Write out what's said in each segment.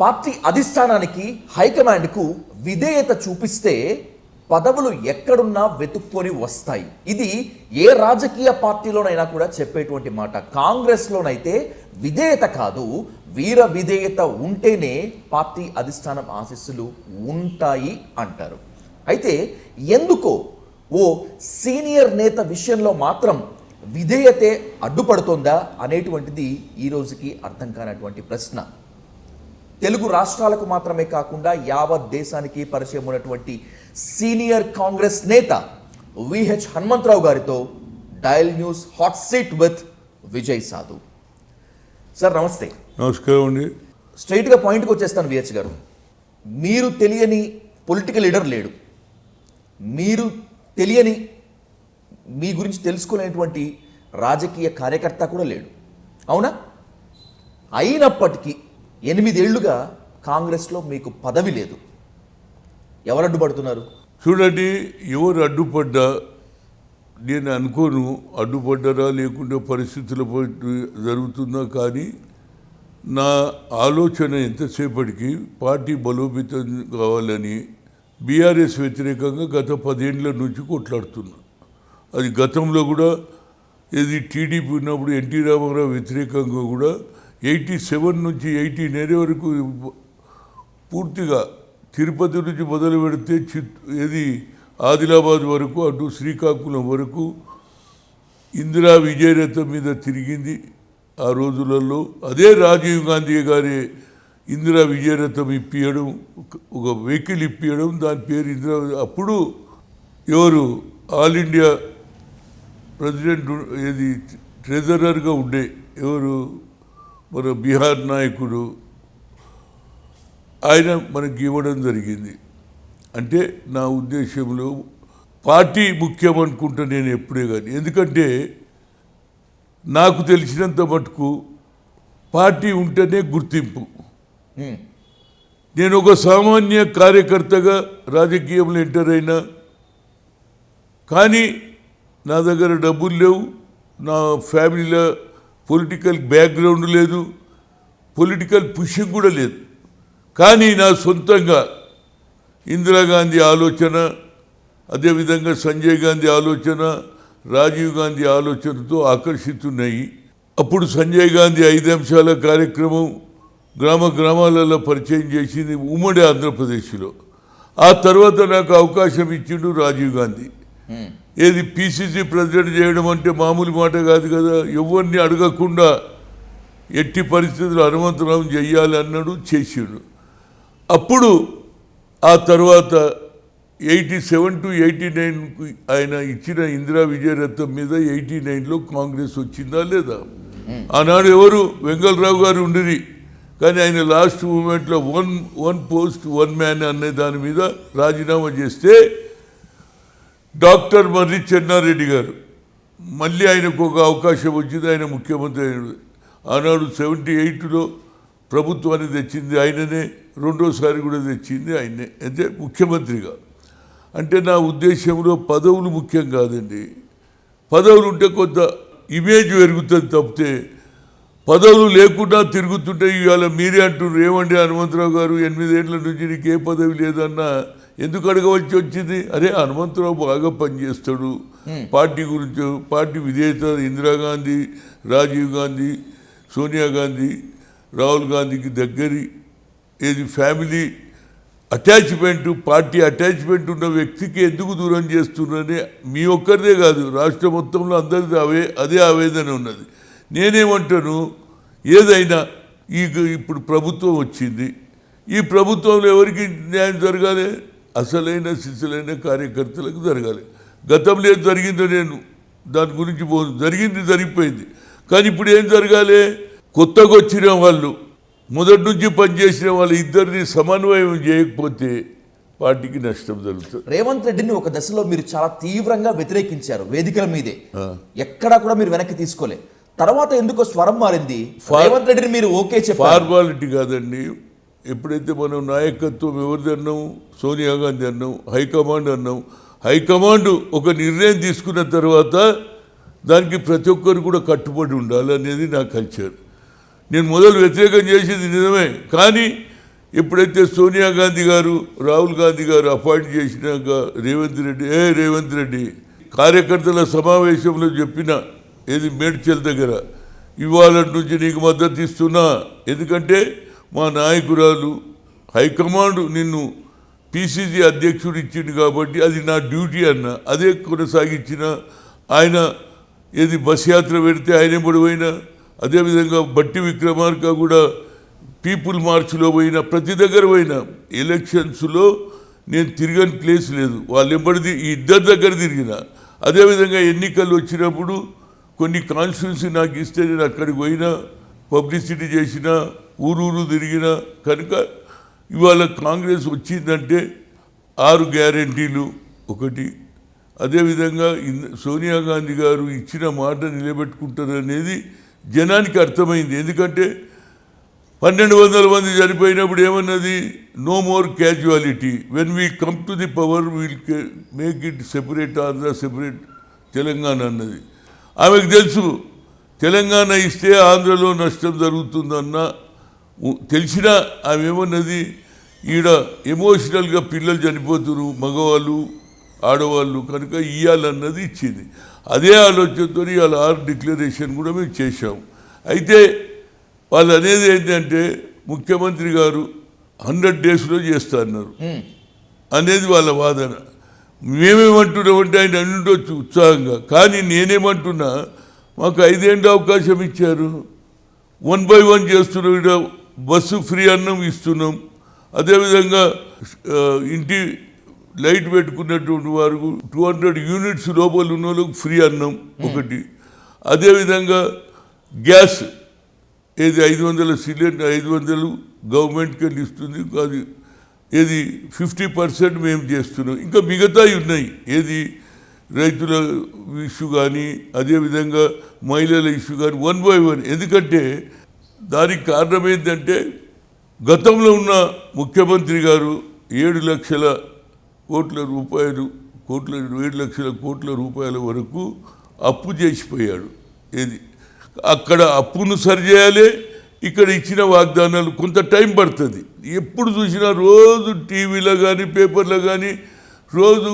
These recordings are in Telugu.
పార్టీ అధిష్టానానికి హైకమాండ్కు విధేయత చూపిస్తే పదవులు ఎక్కడున్నా వెతుక్కొని వస్తాయి. ఇది ఏ రాజకీయ పార్టీలోనైనా కూడా చెప్పేటువంటి మాట. కాంగ్రెస్లోనైతే విధేయత కాదు, వీర విధేయత ఉంటేనే పార్టీ అధిష్టానం ఆశీస్సులు ఉంటాయి అంటారు. అయితే ఎందుకో ఓ సీనియర్ నేత విషయంలో మాత్రం విధేయతే అడ్డుపడుతోందా అనేటువంటిది ఈ రోజుకి అర్థం కానటువంటి ప్రశ్న. తెలుగు రాష్ట్రాలకు మాత్రమే కాకుండా యావత్ దేశానికి పరిచయం ఉన్నటువంటి సీనియర్ కాంగ్రెస్ నేత విహెచ్ హనుమంతరావు గారితో dial news hot seat with Vijay సాధు. సార్ నమస్తే. నమస్కారం అండి. స్ట్రైట్గా పాయింట్కి వచ్చేస్తాను విహెచ్ గారు. మీరు తెలియని పొలిటికల్ లీడర్ లేడు, మీరు తెలియని మీ గురించి తెలుసుకోలేనటువంటి రాజకీయ కార్యకర్త కూడా లేడు, అవునా? అయినప్పటికీ 8 ఏళ్లుగా కాంగ్రెస్లో మీకు పదవి లేదు. ఎవరు అడ్డుపడుతున్నారు? చూడండి, ఎవరు అడ్డుపడ్డా నేను అనుకోను అడ్డుపడ్డారా లేకుంటే పరిస్థితుల జరుగుతుందా, కానీ నా ఆలోచన ఎంతసేపటికి పార్టీ బలోపేతం కావాలని బీఆర్ఎస్ వ్యతిరేకంగా గత 10 ఏళ్ల నుంచి కొట్లాడుతున్నా. అది గతంలో కూడా ఇది టీడీపీ ఉన్నప్పుడు ఎన్టీ రామారావు వ్యతిరేకంగా కూడా 87 నుంచి 89 వరకు పూర్తిగా తిరుపతి నుంచి మొదలు పెడితే ఆదిలాబాద్ వరకు అటు శ్రీకాకుళం వరకు ఇందిరా విజయరథం మీద తిరిగింది. ఆ రోజులలో అదే రాజీవ్ గాంధీ గారి ఇందిరా విజయరథం ఇప్పించడం, ఒక వెహికల్ ఇప్పించడం, దాని పేరు ఇందిరా. అప్పుడు ఎవరు ఆల్ ఇండియా ప్రెసిడెంట్ ట్రెజరర్గా ఉండే ఎవరు మన బీహార్ నాయకుడు, ఆయన మనకి ఇవ్వడం జరిగింది. అంటే నా ఉద్దేశంలో పార్టీ ముఖ్యం అనుకుంటా నేను ఎప్పుడే కానీ. ఎందుకంటే నాకు తెలిసినంత మటుకు పార్టీ ఉంటేనే గుర్తింపు. నేను ఒక సామాన్య కార్యకర్తగా రాజకీయంలో ఎంటర్ అయినా, కానీ నా దగ్గర డబ్బులు లేవు, నా ఫ్యామిలీలో పొలిటికల్ బ్యాక్గ్రౌండ్ లేదు, పొలిటికల్ పుషింగ్ కూడా లేదు. కానీ నా సొంతంగా ఇందిరాగాంధీ ఆలోచన, అదేవిధంగా సంజయ్ గాంధీ ఆలోచన, రాజీవ్ గాంధీ ఆలోచనతో ఆకర్షితున్నాయి. అప్పుడు సంజయ్ గాంధీ 5 అంశాల కార్యక్రమం గ్రామాలలో పరిచయం చేసింది ఉమ్మడి ఆంధ్రప్రదేశ్లో. ఆ తర్వాత నాకు అవకాశం ఇచ్చిండు రాజీవ్ గాంధీ. ఏది పిసిసి ప్రెసిడెంట్ చేయడం అంటే మామూలు మాట కాదు కదా. ఎవరిని అడగకుండా ఎట్టి పరిస్థితులు హనుమంతరావు చెయ్యాలి అన్నాడు, చేసిండు. అప్పుడు ఆ తర్వాత 87 to 89 ఆయన ఇచ్చిన ఇందిరా విజయరథం మీద 89లో కాంగ్రెస్ వచ్చిందా లేదా? ఆనాడు ఎవరు వెంగళరావు గారు ఉండిరి, కానీ ఆయన లాస్ట్ మూమెంట్లో వన్ పోస్ట్ 1 మ్యాన్ అనే దాని మీద రాజీనామా చేస్తే డాక్టర్ మర్రి చెన్నారెడ్డి గారు మళ్ళీ ఆయనకు ఒక అవకాశం వచ్చింది, ఆయన ముఖ్యమంత్రి అయినాడు. ఆనాడు 78లో ప్రభుత్వాన్ని తెచ్చింది ఆయననే, రెండోసారి కూడా తెచ్చింది ఆయనే, అంటే ముఖ్యమంత్రిగా. అంటే నా ఉద్దేశంలో పదవులు ముఖ్యం కాదండి. పదవులు ఉంటే కొంత ఇమేజ్ పెరుగుతుంది తప్పితే పదవులు లేకుండా తిరుగుతుంటే ఇవాళ మీరే అంటున్నారు, ఏమండి హనుమంతరావు గారు 8 ఏళ్ల నుంచి నీకు ఏ పదవి లేదన్నా ఎందుకు అడగవలసి వచ్చింది? అరే హనుమంతరావు బాగా పనిచేస్తాడు, పార్టీ గురించి, పార్టీ విధేయత, ఇందిరాగాంధీ, రాజీవ్ గాంధీ, సోనియా గాంధీ, రాహుల్ గాంధీకి దగ్గరి ఫ్యామిలీ అటాచ్మెంట్, పార్టీ అటాచ్మెంట్ ఉన్న వ్యక్తికి ఎందుకు దూరం చేస్తున్నారని మీ ఒక్కరిదే కాదు, రాష్ట్ర మొత్తంలో అందరిది అదే ఆవేదన ఉన్నది. నేనేమంటాను, ఏదైనా ఇప్పుడు ప్రభుత్వం వచ్చింది, ఈ ప్రభుత్వంలో ఎవరికి న్యాయం జరగాలి? అసలైన సిసలైన కార్యకర్తలకు జరగాలి. గతంలో ఏం జరిగిందో నేను దాని గురించి జరిగింది జరిగిపోయింది, కానీ ఇప్పుడు ఏం జరగాలి? కొత్తగా వచ్చిన వాళ్ళు, మొదటి నుంచి పనిచేసిన వాళ్ళు ఇద్దరిని సమన్వయం చేయకపోతే పార్టీకి నష్టం జరుగుతుంది. రేవంత్ రెడ్డిని ఒక దశలో మీరు చాలా తీవ్రంగా వ్యతిరేకించారు వేదికల మీదే, ఎక్కడా కూడా మీరు వెనక్కి తీసుకోలే. తర్వాత ఎందుకో స్వరం మారింది, రేవంత్ రెడ్డిని మీరు ఓకే చెప్పారు. ఫార్మాలిటీ కాదండి. ఎప్పుడైతే మనం నాయకత్వం ఎవరిది అన్నాం, సోనియా గాంధీ అన్నాం, హైకమాండ్ అన్నాం. హైకమాండ్ ఒక నిర్ణయం తీసుకున్న తర్వాత దానికి ప్రతి ఒక్కరు కూడా కట్టుబడి ఉండాలి అనేది నా కల్చర్. నేను మొదలు వ్యతిరేకం చేసేది నిజమే, కానీ ఎప్పుడైతే సోనియా గాంధీ గారు రాహుల్ గాంధీ గారు అపాయింట్ చేసినాక రేవంత్ రెడ్డి కార్యకర్తల సమావేశంలో చెప్పిన ఏది మేడ్చల్ దగ్గర ఇవాళ నుంచి నీకు మద్దతు ఇస్తున్నా, ఎందుకంటే మా నాయకురాలు హైకమాండ్ నిన్ను పిసిసి అధ్యక్షుడు ఇచ్చిండు కాబట్టి అది నా డ్యూటీ అన్న. అదే కొనసాగించిన ఆయన ఏది బస్ యాత్ర పెడితే ఆయన పోయినా, అదేవిధంగా బట్టి విక్రమార్క కూడా పీపుల్ మార్చ్లో పోయినా, ప్రతి దగ్గర పోయినా. ఎలక్షన్స్లో నేను తిరగని ప్లేస్ లేదు, వాళ్ళు ఎంబడిది ఈ ఇద్దరి దగ్గర తిరిగిన. అదేవిధంగా ఎన్నికలు వచ్చినప్పుడు కొన్ని కాన్స్టిట్యున్సీ నాకు ఇస్తే నేను అక్కడికి పోయినా, పబ్లిసిటీ చేసిన, ఊరూరు తిరిగిన. కనుక ఇవాళ కాంగ్రెస్ వచ్చిందంటే 6 గ్యారెంటీలు ఒకటి, అదేవిధంగా సోనియా గాంధీ గారు ఇచ్చిన మాట నిలబెట్టుకుంటారనేది జనానికి అర్థమైంది. ఎందుకంటే 1200 మంది చనిపోయినప్పుడు ఏమన్నది, no more casualty, when we come to the power will make it separate Andhra, separate Telangana అన్నది. ఆమెకు తెలుసు తెలంగాణ ఇస్తే ఆంధ్రలో నష్టం జరుగుతుందన్న తెలిసినా ఆమె ఏమన్నది, ఈడ ఎమోషనల్గా పిల్లలు చనిపోతున్నారు, మగవాళ్ళు ఆడవాళ్ళు, కనుక ఇయ్యాలన్నది ఇచ్చింది. అదే ఆలోచనతో ఇవాళ 6 డిక్లరేషన్ కూడా మేము చేశాము. అయితే వాళ్ళు అనేది ఏంటంటే ముఖ్యమంత్రి గారు 100 డేస్లో చేస్తా అన్నారు అనేది వాళ్ళ వాదన. మేమేమంటున్నామంటే ఆయన అన్నిండొచ్చు ఉత్సాహంగా, కానీ నేనేమంటున్నా మాకు 5 ఏళ్ళ అవకాశం ఇచ్చారు, 1 by 1 చేస్తున్నాం. ఇక్కడ బస్సు ఫ్రీ అన్నం ఇస్తున్నాం, అదేవిధంగా ఇంటి లైట్ పెట్టుకున్నటువంటి వారు 200 యూనిట్స్ లోపల ఉన్న వాళ్ళకు ఫ్రీ అన్నం ఒకటి, అదేవిధంగా గ్యాస్ ఏది 500 సిలిండర్ 500 గవర్నమెంట్కి వెళ్ళి ఇస్తుంది, అది ఏది 50% మేము చేస్తున్నాం. ఇంకా మిగతాయి ఉన్నాయి, ఏది రైతుల ఇష్యూ కానీ, అదేవిధంగా మహిళల ఇష్యూ కానీ 1 by 1. ఎందుకంటే దానికి కారణం ఏంటంటే గతంలో ఉన్న ముఖ్యమంత్రి గారు 7 లక్షల కోట్ల రూపాయలు 7 లక్షల కోట్ల రూపాయల వరకు అప్పు చేసిపోయాడు. ఏది అక్కడ అప్పును సరిచేయాలి, ఇక్కడ ఇచ్చిన వాగ్దానాలు కొంత టైం పడుతుంది. ఎప్పుడు చూసినా రోజు టీవీలో కానీ పేపర్లో కానీ రోజు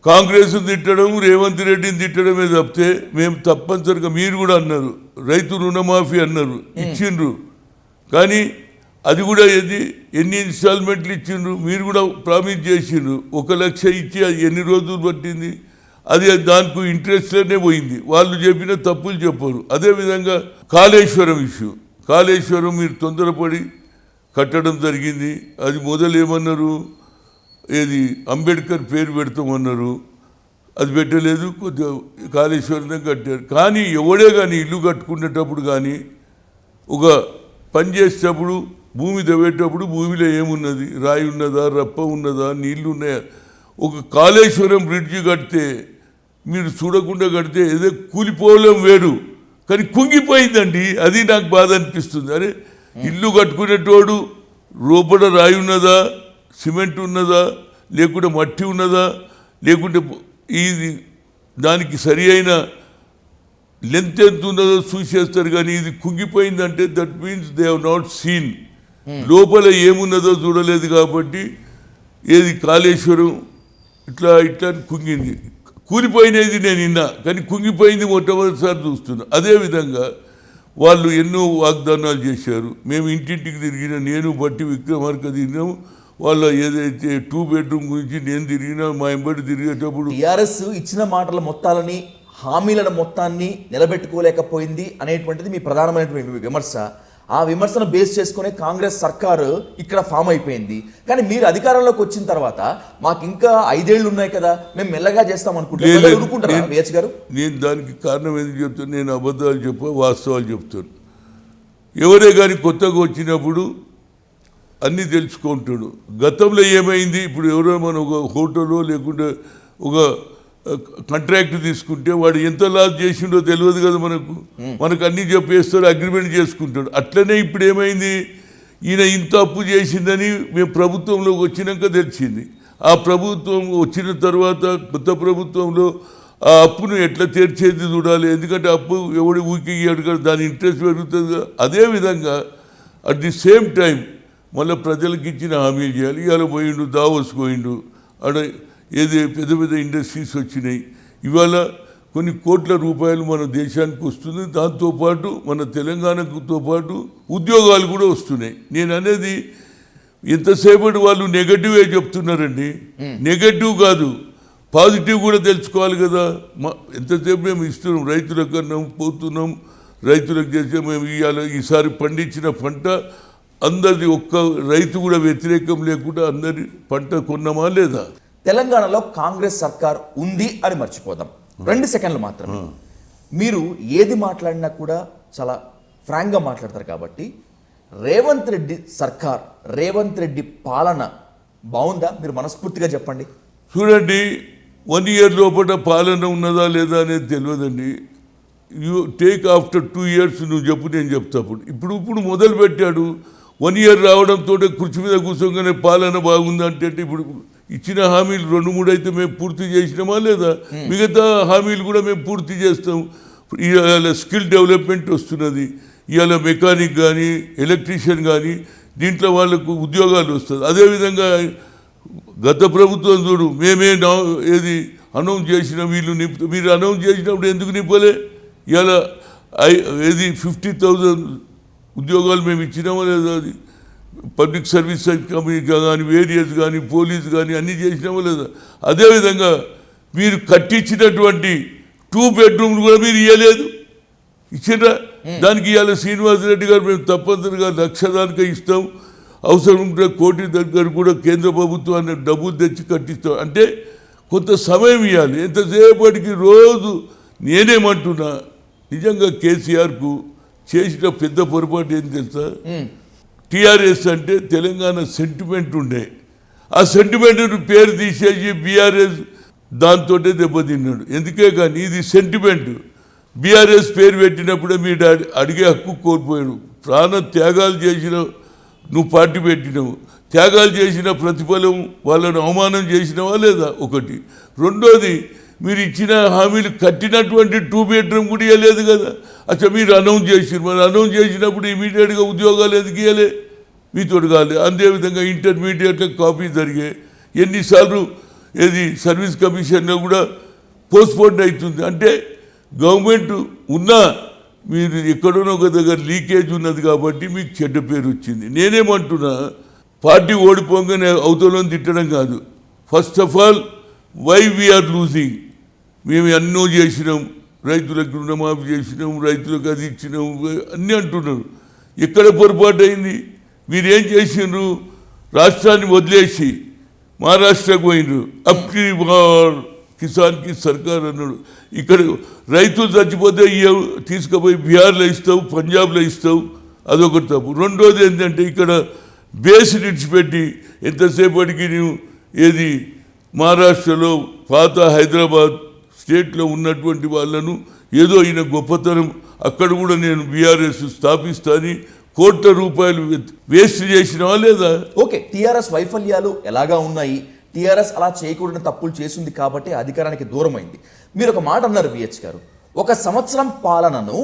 కాంగ్రెస్ తిట్టడం, రేవంత్ రెడ్డిని తిట్టడమే తప్పితే మేము తప్పనిసరిగా, మీరు కూడా అన్నారు రైతు రుణమాఫీ అన్నారు, ఇచ్చిండ్రు, కానీ అది కూడా ఎన్ని ఇన్స్టాల్మెంట్లు ఇచ్చిండ్రు, మీరు కూడా ప్రామిస్ చేసిండ్రు. 1 లక్ష ఇచ్చి అది ఎన్ని రోజులు పట్టింది, అది దానికి ఇంట్రెస్ట్లోనే పోయింది. వాళ్ళు చెప్పిన తప్పులు చెప్పరు. అదేవిధంగా కాళేశ్వరం ఇష్యూ, కాళేశ్వరం మీరు తొందరపడి కట్టడం జరిగింది. అది మొదలు ఏమన్నారు, ఏది అంబేద్కర్ పేరు పెడతామన్నారు, అది పెట్టలేదు, కొద్దిగా కాళేశ్వరం కట్టారు. కానీ ఎవడే కానీ ఇల్లు కట్టుకునేటప్పుడు కానీ ఒక పని చేసేటప్పుడు భూమి తవ్వేటప్పుడు భూమిలో ఏమున్నది, రాయి ఉన్నదా, రప్ప ఉన్నదా, నీళ్లు ఉన్నాయా? ఒక కాళేశ్వరం బ్రిడ్జి కడితే మీరు చూడకుండా కడితే ఏదో కూలిపోవడం వేరు, కానీ కుంగిపోయిందండి. అది నాకు బాధ అనిపిస్తుంది. అరే ఇల్లు కట్టుకునేటోడు లోపల రాయి ఉన్నదా, సిమెంట్ ఉన్నదా, లేకుంటే మట్టి ఉన్నదా, లేకుంటే ఇది దానికి సరి అయిన లెంత్ ఎంత ఉన్నదో చూసేస్తారు. కానీ ఇది కుంగిపోయిందంటే that means they have not seen, లోపల ఏమున్నదో చూడలేదు. కాబట్టి ఏది కాళేశ్వరం ఇట్లా ఇట్లా కుంగింది, కూలిపోయినది నేను విన్నా, కానీ కుంగిపోయింది మొట్టమొదటిసారి చూస్తున్నా. అదేవిధంగా వాళ్ళు ఎన్నో వాగ్దానాలు చేశారు. మేము ఇంటింటికి తిరిగిన, నేను బట్టి విక్రమార్క తిరిగినాము. వాళ్ళ ఏదైతే 2 bedroom గురించి నేను తిరిగినా, మా ఎంబడి తిరిగేటప్పుడు టీఆర్ఎస్ ఇచ్చిన మాటల మొత్తాలని, హామీల మొత్తాన్ని నిలబెట్టుకోలేకపోయింది అనేటువంటిది మీ ప్రధానమైనటువంటి విమర్శ. ఆ విమర్శను బేస్ చేసుకునే కాంగ్రెస్ సర్కారు ఇక్కడ ఫామ్ అయిపోయింది. కానీ మీరు అధికారంలోకి వచ్చిన తర్వాత మాకు ఇంకా 5 ఏళ్ళు ఉన్నాయి కదా, మేము మెల్లగా చేస్తాం అనుకుంటున్నారా విహెచ్ గారు? నేను దానికి కారణం ఎందుకు చెప్తాను, నేను అబద్ధాలు వాస్తవాలు చెప్తాను. ఎవరే కానీ కొత్తగా వచ్చినప్పుడు అన్నీ తెలుసుకుంటాడు. గతంలో ఏమైంది, ఇప్పుడు ఎవరో మనం ఒక హోటల్లో లేకుంటే ఒక కాంట్రాక్ట్ తీసుకుంటే వాడు ఎంత లాస్ చేసిండో తెలియదు కదా మనకు అన్నీ చెప్పేస్తాడు, అగ్రిమెంట్ చేసుకుంటాడు. అట్లనే ఇప్పుడు ఏమైంది, ఈయన ఇంత అప్పు చేసిందని మేము ప్రభుత్వంలోకి వచ్చినాక తెలిసింది. ఆ ప్రభుత్వం వచ్చిన తర్వాత కొత్త ప్రభుత్వంలో ఆ అప్పును ఎట్లా తీర్చేది చూడాలి. ఎందుకంటే అప్పు ఎవడు ఊరికి అడిగాడు, దాని ఇంట్రెస్ట్ పెరుగుతుంది. అదేవిధంగా అట్ ది సేమ్ టైం మళ్ళీ ప్రజలకు ఇచ్చిన హామీలు చేయాలి. ఇవాళ పోయిండు, దావోస్ పోయిండు, ఆడ ఏది పెద్ద పెద్ద ఇండస్ట్రీస్ వచ్చినాయి. ఇవాళ కొన్ని కోట్ల రూపాయలు మన దేశానికి వస్తుంది. దాంతోపాటు మన తెలంగాణతో పాటు ఉద్యోగాలు కూడా వస్తున్నాయి. నేను అనేది ఎంతసేపటి వాళ్ళు నెగటివే చెప్తున్నారండి. నెగటివ్ కాదు, పాజిటివ్ కూడా తెలుసుకోవాలి కదా. ఎంతసేపు మేము ఇస్తున్నాం, రైతులకు అన్నాం, పోతున్నాం, రైతులకు చేసే మేము ఇవాళ ఈసారి పండించిన పంట అందరి ఒక్క రైతు కూడా వ్యతిరేకం లేకుండా అందరి పంట కొన్నామా లేదా? తెలంగాణలో కాంగ్రెస్ సర్కార్ ఉంది అని మర్చిపోదాం. 2 సెకండ్లు మాత్రమే. మీరు ఏది మాట్లాడినా కూడా చాలా ఫ్రాంక్గా మాట్లాడతారు కాబట్టి రేవంత్ రెడ్డి సర్కార్, రేవంత్ రెడ్డి పాలన బాగుందా? మీరు మనస్ఫూర్తిగా చెప్పండి. చూడండి, 1 ఇయర్ లోపల పాలన ఉన్నదా లేదా అనేది తెలియదండి. యూ టేక్ ఆఫ్టర్ 2 ఇయర్స్ నువ్వు చెప్పు, నేను చెప్తా. ఇప్పుడు మొదలు పెట్టాడు. 1 ఇయర్ రావడంతో కుర్చీ మీద కూర్చోగానే పాలన బాగుందంటే ఇప్పుడు ఇచ్చిన హామీలు 2-3 అయితే మేము పూర్తి చేసినామా లేదా? మిగతా హామీలు కూడా మేము పూర్తి చేస్తాం. ఇవాళ స్కిల్ డెవలప్మెంట్ వస్తున్నది. ఇవాళ మెకానిక్ కానీ, ఎలక్ట్రీషియన్ కానీ దీంట్లో వాళ్ళకు ఉద్యోగాలు వస్తుంది. అదేవిధంగా గత ప్రభుత్వం చూడు, మేమే ఏది అనౌన్స్ చేసిన వీళ్ళు మీరు అనౌన్స్ చేసినప్పుడు ఎందుకు నింపలే? ఇవాళ ఏది 50,000 ఉద్యోగాలు మేము ఇచ్చినామా లేదా? అది పబ్లిక్ సర్వీస్ కంపెనీ కానీ, వేరియస్ కానీ, పోలీస్ కానీ అన్నీ చేసినామా లేదా? అదేవిధంగా మీరు కట్టించినటువంటి 2 బెడ్రూమ్లు కూడా మీరు ఇవ్వలేదు. ఇచ్చినా దానికి ఇవాళ శ్రీనివాసరెడ్డి గారు మేము తప్పనిసరిగా 1,00,000 దాకా ఇస్తాం, అవసరం ఉంటే 1 కోటి దగ్గర కూడా కేంద్ర ప్రభుత్వాన్ని డబ్బులు తెచ్చి కట్టిస్తాం అంటే కొంత సమయం ఇవ్వాలి. ఎంతసేపటికి రోజు నేనేమంటున్నా, నిజంగా కేసీఆర్కు చేసిన పెద్ద పొరపాటు ఏం తెలుసా? టీఆర్ఎస్ అంటే తెలంగాణ సెంటిమెంట్ ఉండే, ఆ సెంటిమెంట్ పేరు తీసేసి బీఆర్ఎస్ దాంతో దెబ్బతిన్నాడు. ఎందుకే కానీ ఇది సెంటిమెంట్. బీఆర్ఎస్ పేరు పెట్టినప్పుడే మీరు అడిగే హక్కు కోల్పోయాడు. ప్రాణ త్యాగాలు చేసిన నువ్వు పార్టీ పెట్టినావు, త్యాగాలు చేసిన ప్రతిఫలం వాళ్ళను అవమానం చేసినవా లేదా? ఒకటి. రెండోది, మీరు ఇచ్చిన హామీలు కట్టినటువంటి 2 బెడ్రూమ్ కూడా ఇవ్వలేదు కదా. అచ్చా మీరు అనౌన్స్ చేసారు, మరి అనౌన్స్ చేసినప్పుడు ఇమీడియట్గా ఉద్యోగాలు ఎందుకు ఇవ్వలే? మీతో కాలే. అదేవిధంగా ఇంటర్మీడియట్లో కాపీ జరిగే ఎన్నిసార్లు ఏది సర్వీస్ కమిషన్లో కూడా పోస్ట్పోన్ అవుతుంది. అంటే గవర్నమెంట్ ఉన్నా మీరు ఎక్కడోనో ఒక దగ్గర లీకేజ్ ఉన్నది కాబట్టి మీకు చెడ్డ పేరు వచ్చింది. నేనేమంటున్నా, పార్టీ ఓడిపోగానే అవతలను తిట్టడం కాదు. First of all why we are losing? మేము ఎన్నో చేసినాం, రైతులకు రుణమాఫీ చేసినాం, రైతులకు అది ఇచ్చినాం, అన్నీ అంటున్నారు. ఎక్కడ పొరపాటు అయింది? మీరేం చేసిండ్రు? రాష్ట్రాన్ని వదిలేసి మహారాష్ట్రకు పోయినరు. అప్కి కిసాన్కి సర్కార్ అన్నాడు. ఇక్కడ రైతులు చచ్చిపోతే తీసుకుపోయి బీహార్లో ఇస్తావు, పంజాబ్లో ఇస్తావు, అదొకటి తప్పు. రెండోది ఏంటంటే ఇక్కడ బేస్ విడిచిపెట్టి ఎంతసేపటికి నువ్వు ఏది మహారాష్ట్రలో పాత హైదరాబాద్ స్టేట్లో ఉన్నటువంటి వాళ్ళను ఏదో ఈయన గొప్పతనం, అక్కడ కూడా నేను బీఆర్ఎస్ స్థాపిస్తాని కోట్ల రూపాయలు వేస్ట్ చేసినవా లేదా? ఓకే, టీఆర్ఎస్ వైఫల్యాలు ఎలాగా ఉన్నాయి, టీఆర్ఎస్ అలా చేయకూడని తప్పులు చేసింది కాబట్టి అధికారానికి దూరమైంది. మీరు ఒక మాట అన్నారు విహెచ్ గారు, 1 సంవత్సరం పాలనను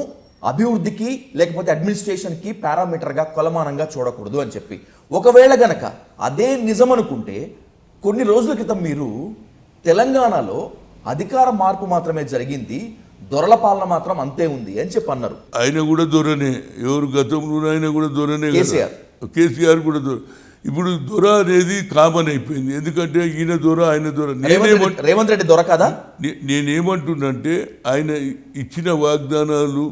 అభివృద్ధికి లేకపోతే అడ్మినిస్ట్రేషన్కి పారామీటర్గా కొలమానంగా చూడకూడదు అని చెప్పి. ఒకవేళ గనక అదే నిజం అనుకుంటే కొన్ని రోజుల క్రితం మీరు తెలంగాణలో అధికార మార్పు మాత్రమే జరిగింది, దొరల పాలన మాత్రం అంతే ఉంది అని చెప్పి అన్నారు. ఆయన కూడా దొరనే, ఎవరు గతంలో ఆయన కూడా దొరనే, కేసీఆర్ కూడా దొర. ఇప్పుడు దొర అనేది కామన్ అయిపోయింది. ఎందుకంటే ఈయన దొర, ఆయన దొర. రేవంత్ రెడ్డి దొర కదా. నేనేమంటున్నంటే ఆయన ఇచ్చిన వాగ్దానాలు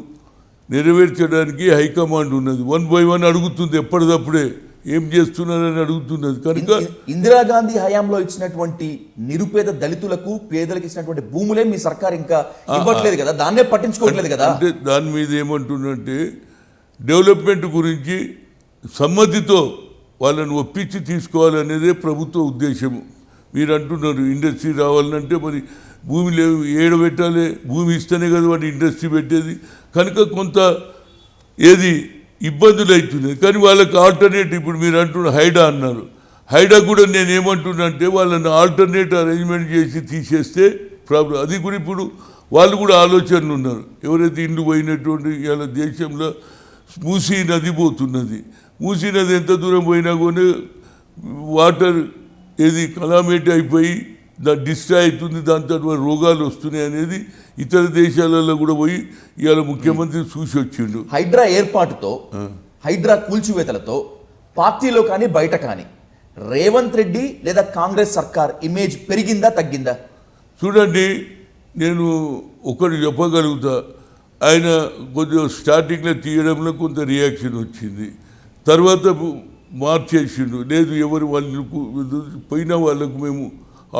నెరవేర్చడానికి హైకమాండ్ ఉన్నది. 1 by 1 అడుగుతుంది, ఎప్పటిదప్పుడే ఏం చేస్తున్నారని అడుగుతున్నది. కనుక ఇందిరాగాంధీ హయాంలో ఇచ్చినటువంటి నిరుపేద దళితులకు, పేదలకు ఇచ్చినటువంటి భూములే మీ సర్కార్ ఇంకా ఇవ్వట్లేదు కదా, దాన్నే పట్టించుకోవట్లేదు కదా. అంటే దాని మీద ఏమంటున్నంటే డెవలప్మెంట్ గురించి సమ్మతితో వాళ్ళని ఒప్పించి తీసుకోవాలనేదే ప్రభుత్వ ఉద్దేశము. మీరు అంటున్నారు ఇండస్ట్రీ రావాలంటే మరి భూమి లేవు, ఏడ పెట్టాలి? భూమి ఇస్తేనే కదా వాడి ఇండస్ట్రీ పెట్టేది. కనుక కొంత ఏది ఇబ్బందులు అవుతున్నాయి. కానీ వాళ్ళకి ఆల్టర్నేటివ్, ఇప్పుడు మీరు అంటున్న హైడా అన్నారు, హైడా కూడా నేను ఏమంటున్నా అంటే వాళ్ళని ఆల్టర్నేట్ అరేంజ్మెంట్ చేసి తీసేస్తే ప్రాబ్లం. అది కూడా ఇప్పుడు వాళ్ళు కూడా ఆలోచనలు ఉన్నారు. ఎవరైతే ఇండ్లు పోయినటువంటి ఇవాళ దేశంలో మూసీ నది పోతున్నది, మూసినది ఎంత దూరం పోయినా కూడా వాటర్ ఏది కలామిటీ అయిపోయి డిస్ట్రాయ్ అవుతుంది, దాంతో రోగాలు వస్తున్నాయి అనేది ఇతర దేశాలలో కూడా పోయి ఇవాళ ముఖ్యమంత్రి చూసి వచ్చిండు. హైడ్రా ఏర్పాటుతో హైడ్రా కూల్చివేతలతో పార్టీలో కానీ బయట కానీ రేవంత్ రెడ్డి లేదా కాంగ్రెస్ సర్కార్ ఇమేజ్ పెరిగిందా తగ్గిందా? చూడండి, నేను ఒకటి చెప్పగలుగుతా, ఆయన కొంచెం స్టార్టింగ్లో తీయడంలో కొంత రియాక్షన్ వచ్చింది, తర్వాత మార్చేసిండు. లేదు ఎవరు వాళ్ళకు పోయిన వాళ్ళకు మేము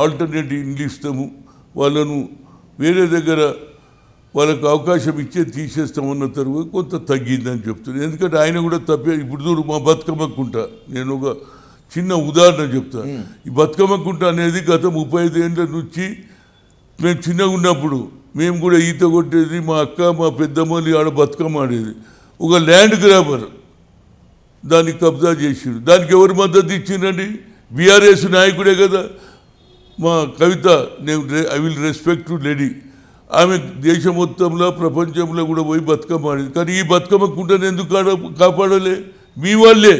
ఆల్టర్నేటివ్ ఇల్లు ఇస్తాము, వాళ్ళను వేరే దగ్గర వాళ్ళకు అవకాశం ఇచ్చే తీసేస్తామన్న తర్వాత కొంత తగ్గిందని చెప్తున్నాను. ఎందుకంటే ఆయన కూడా తప్పే. ఇప్పుడు చూడు, మా బతుకమ్మకుంట నేను ఒక చిన్న ఉదాహరణ చెప్తా. ఈ బతుకమ్మకుంట అనేది గత 35 ఏళ్ళ నుంచి మేము చిన్నగా ఉన్నప్పుడు మేము కూడా ఈత కొట్టేది, మా అక్క మా పెద్దమ్మలు ఆడ బతుకమ్మ ఆడేది. ఒక ల్యాండ్ గ్రాబర్ దాన్ని కబ్జా చేసిండు. దానికి ఎవరు మద్దతు ఇచ్చిండండి? బీఆర్ఎస్ నాయకుడే కదా. మా కవిత, నేను I will respect to lady, ఆమె దేశం మొత్తంలో ప్రపంచంలో కూడా పోయి బతుకమ్మ ఆడేది. కానీ ఈ బతుకమ్మ కుంటను ఎందుకు కాపాడలే? మీ వాళ్ళే.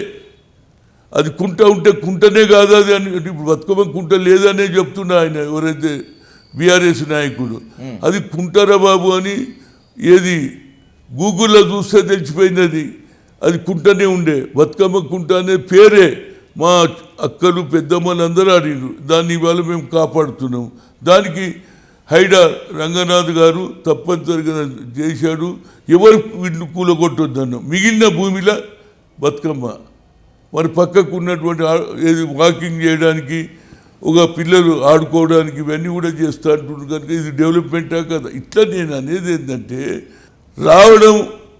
అది కుంట ఉంటే కుంటనే కాదు అది అని, ఇప్పుడు బతుకమ్మ కుంట లేదనే చెప్తున్నా ఆయన, ఎవరైతే బీఆర్ఎస్ నాయకుడు. అది కుంటారా బాబు అని ఏది గూగుల్లో చూస్తే తెలిసిపోయింది. అది కుంటనే ఉండే, బతుకమ్మ కుంట అనే పేరే. మా అక్కలు పెద్దమ్మలు అందరూ ఆడినారు. దాన్ని ఇవాళ మేము కాపాడుతున్నాం. దానికి హైడా రంగనాథ్ గారు తప్పనిసరిగా చేశాడు. ఎవరు వీటిని కూలగొట్టొద్దన్నాం. మిగిలిన భూమిలో బతుకమ్మ మరి పక్కకు ఉన్నటువంటి ఏది వాకింగ్ చేయడానికి, ఒక పిల్లలు ఆడుకోవడానికి ఇవన్నీ కూడా చేస్తూ అంటున్నారు. కనుక ఇది డెవలప్మెంటా కదా? ఇట్లా నేను అనేది ఏంటంటే, రావడం,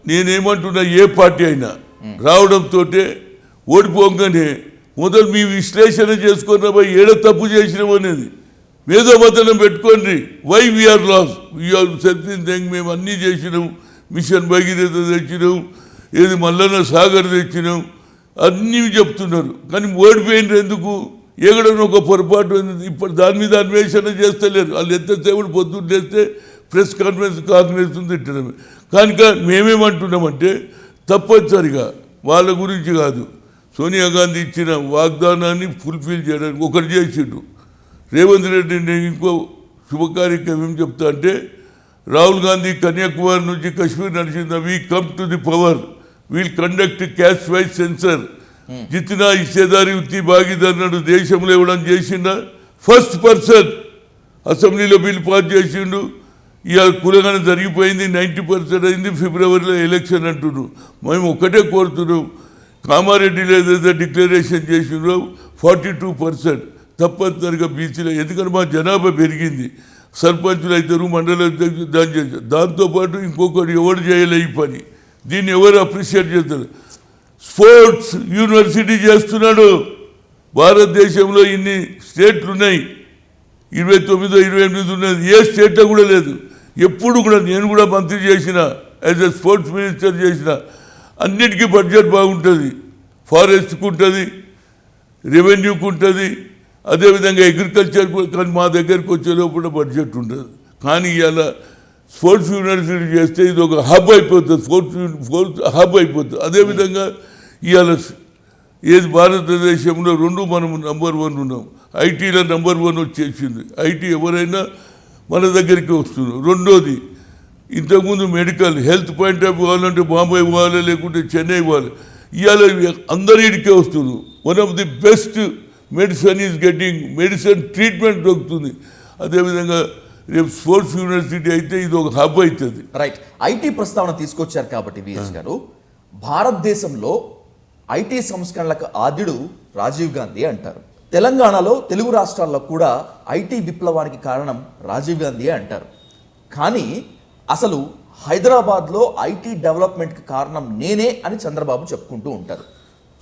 నేనేమంటున్నా, ఏ పార్టీ అయినా రావడంతో ఓడిపోగానే మొదలు మీ విశ్లేషణ చేసుకున్న ఏడ తప్పు చేసినాం అనేది మేధోమతనం పెట్టుకోండి. Why we are loss, we are certain thing. మేము అన్నీ చేసినాం, మిషన్ భగీరథ తెచ్చినాం, ఏది మల్లన్న సాగర్ తెచ్చినాం, అన్నీ చెప్తున్నారు. కానీ ఓడిపోయినారు ఎందుకు? ఎక్కడన్నా ఒక పొరపాటు ఇప్పుడు దాని మీద అన్వేషణ చేస్తలేరు. వాళ్ళు ఎంతసేపు పొద్దున్న చేస్తే ప్రెస్ కాన్ఫరెన్స్ తిట్టడమే. కనుక మేమేమంటున్నామంటే, తప్పనిసరిగా వాళ్ళ గురించి కాదు, సోనియా గాంధీ ఇచ్చిన వాగ్దానాన్ని ఫుల్ఫిల్ చేయడానికి ఒకటి చేసిండు రేవంత్ రెడ్డి. నేను ఇంకో శుభకార్యక్రమం ఏం చెప్తా అంటే, రాహుల్ గాంధీ కన్యాకుమారి నుంచి కశ్మీర్ నడిచింది. We come to the power, we'll conduct caste wise census, జితనా హిస్సేదారీ ఉత్తి భాగీదారు నాడు దేశంలో ఇవ్వడం చేసిండా. ఫస్ట్ పర్సన్ అసెంబ్లీలో బిల్ పాస్ చేసిండు. ఇవాళ కులగానే జరిగిపోయింది, 90% అయింది. ఫిబ్రవరిలో ఎలక్షన్ అంటున్నారు. మేము ఒకటే కోరుతున్నాం, కామారెడ్డిలో ఏదైతే డిక్లరేషన్ చేసిండ్రో 42% తప్పనిసరిగా బీసీలో. ఎందుకంటే మా జనాభా పెరిగింది, సర్పంచులు అవుతారు, మండల అధ్యక్షులు దాన్ని చేశారు. దాంతోపాటు ఇంకొకటి ఎవరు చేయలే ఈ పని. దీన్ని ఎవరు అప్రిషియేట్ చేస్తారు? స్పోర్ట్స్ యూనివర్సిటీ చేస్తున్నాడు. భారతదేశంలో ఇన్ని స్టేట్లు ఉన్నాయి, 29, 28 ఉన్నది. ఏ స్టేట్లో కూడా లేదు. ఎప్పుడు కూడా నేను కూడా మంత్రి చేసిన, యాజ్ ఎ స్పోర్ట్స్ మినిస్టర్ చేసిన, అన్నిటికీ బడ్జెట్ బాగుంటుంది. ఫారెస్ట్కి ఉంటుంది, రెవెన్యూకి ఉంటుంది, అదేవిధంగా అగ్రికల్చర్. కానీ మా దగ్గరికి వచ్చే లోపల బడ్జెట్ ఉండదు. కానీ ఇలా స్పోర్ట్స్ యూనివర్సిటీ చేస్తే ఇది ఒక హబ్ అయిపోతుంది, స్పోర్ట్స్ హబ్ అయిపోతుంది. అదేవిధంగా ఇవాళ ఏది భారతదేశంలో 2 మనం నంబర్ 1 ఉన్నాం. ఐటీలో నంబర్ 1 వచ్చేసింది. ఐటీ ఎవరైనా మన దగ్గరికి వస్తున్నారు. రెండోది, ఇంతకుముందు మెడికల్ హెల్త్ పాయింట్ ఆఫ్ కావాలంటే బాంబే పోవాలి, లేకుంటే చెన్నై పోవాలి. ఇవాళ అందరికే వస్తున్నారు. One of the best medicine is getting, medicine treatment దొరుకుతుంది. అదేవిధంగా రేపు స్పోర్ట్స్ యూనివర్సిటీ అయితే ఇది ఒక హబ్ అవుతుంది. రైట్, ఐటీ ప్రస్తావన తీసుకొచ్చారు కాబట్టి విఎస్ గారు, భారతదేశంలో ఐటీ సంస్కరణలకు ఆద్యుడు రాజీవ్ గాంధీ అంటారు. తెలంగాణలో, తెలుగు రాష్ట్రాల్లో కూడా ఐటీ విప్లవానికి కారణం రాజీవ్ గాంధీ అంటారు. కానీ అసలు హైదరాబాద్లో ఐటీ డెవలప్మెంట్కి కారణం నేనే అని చంద్రబాబు చెప్పుకుంటూ ఉంటారు.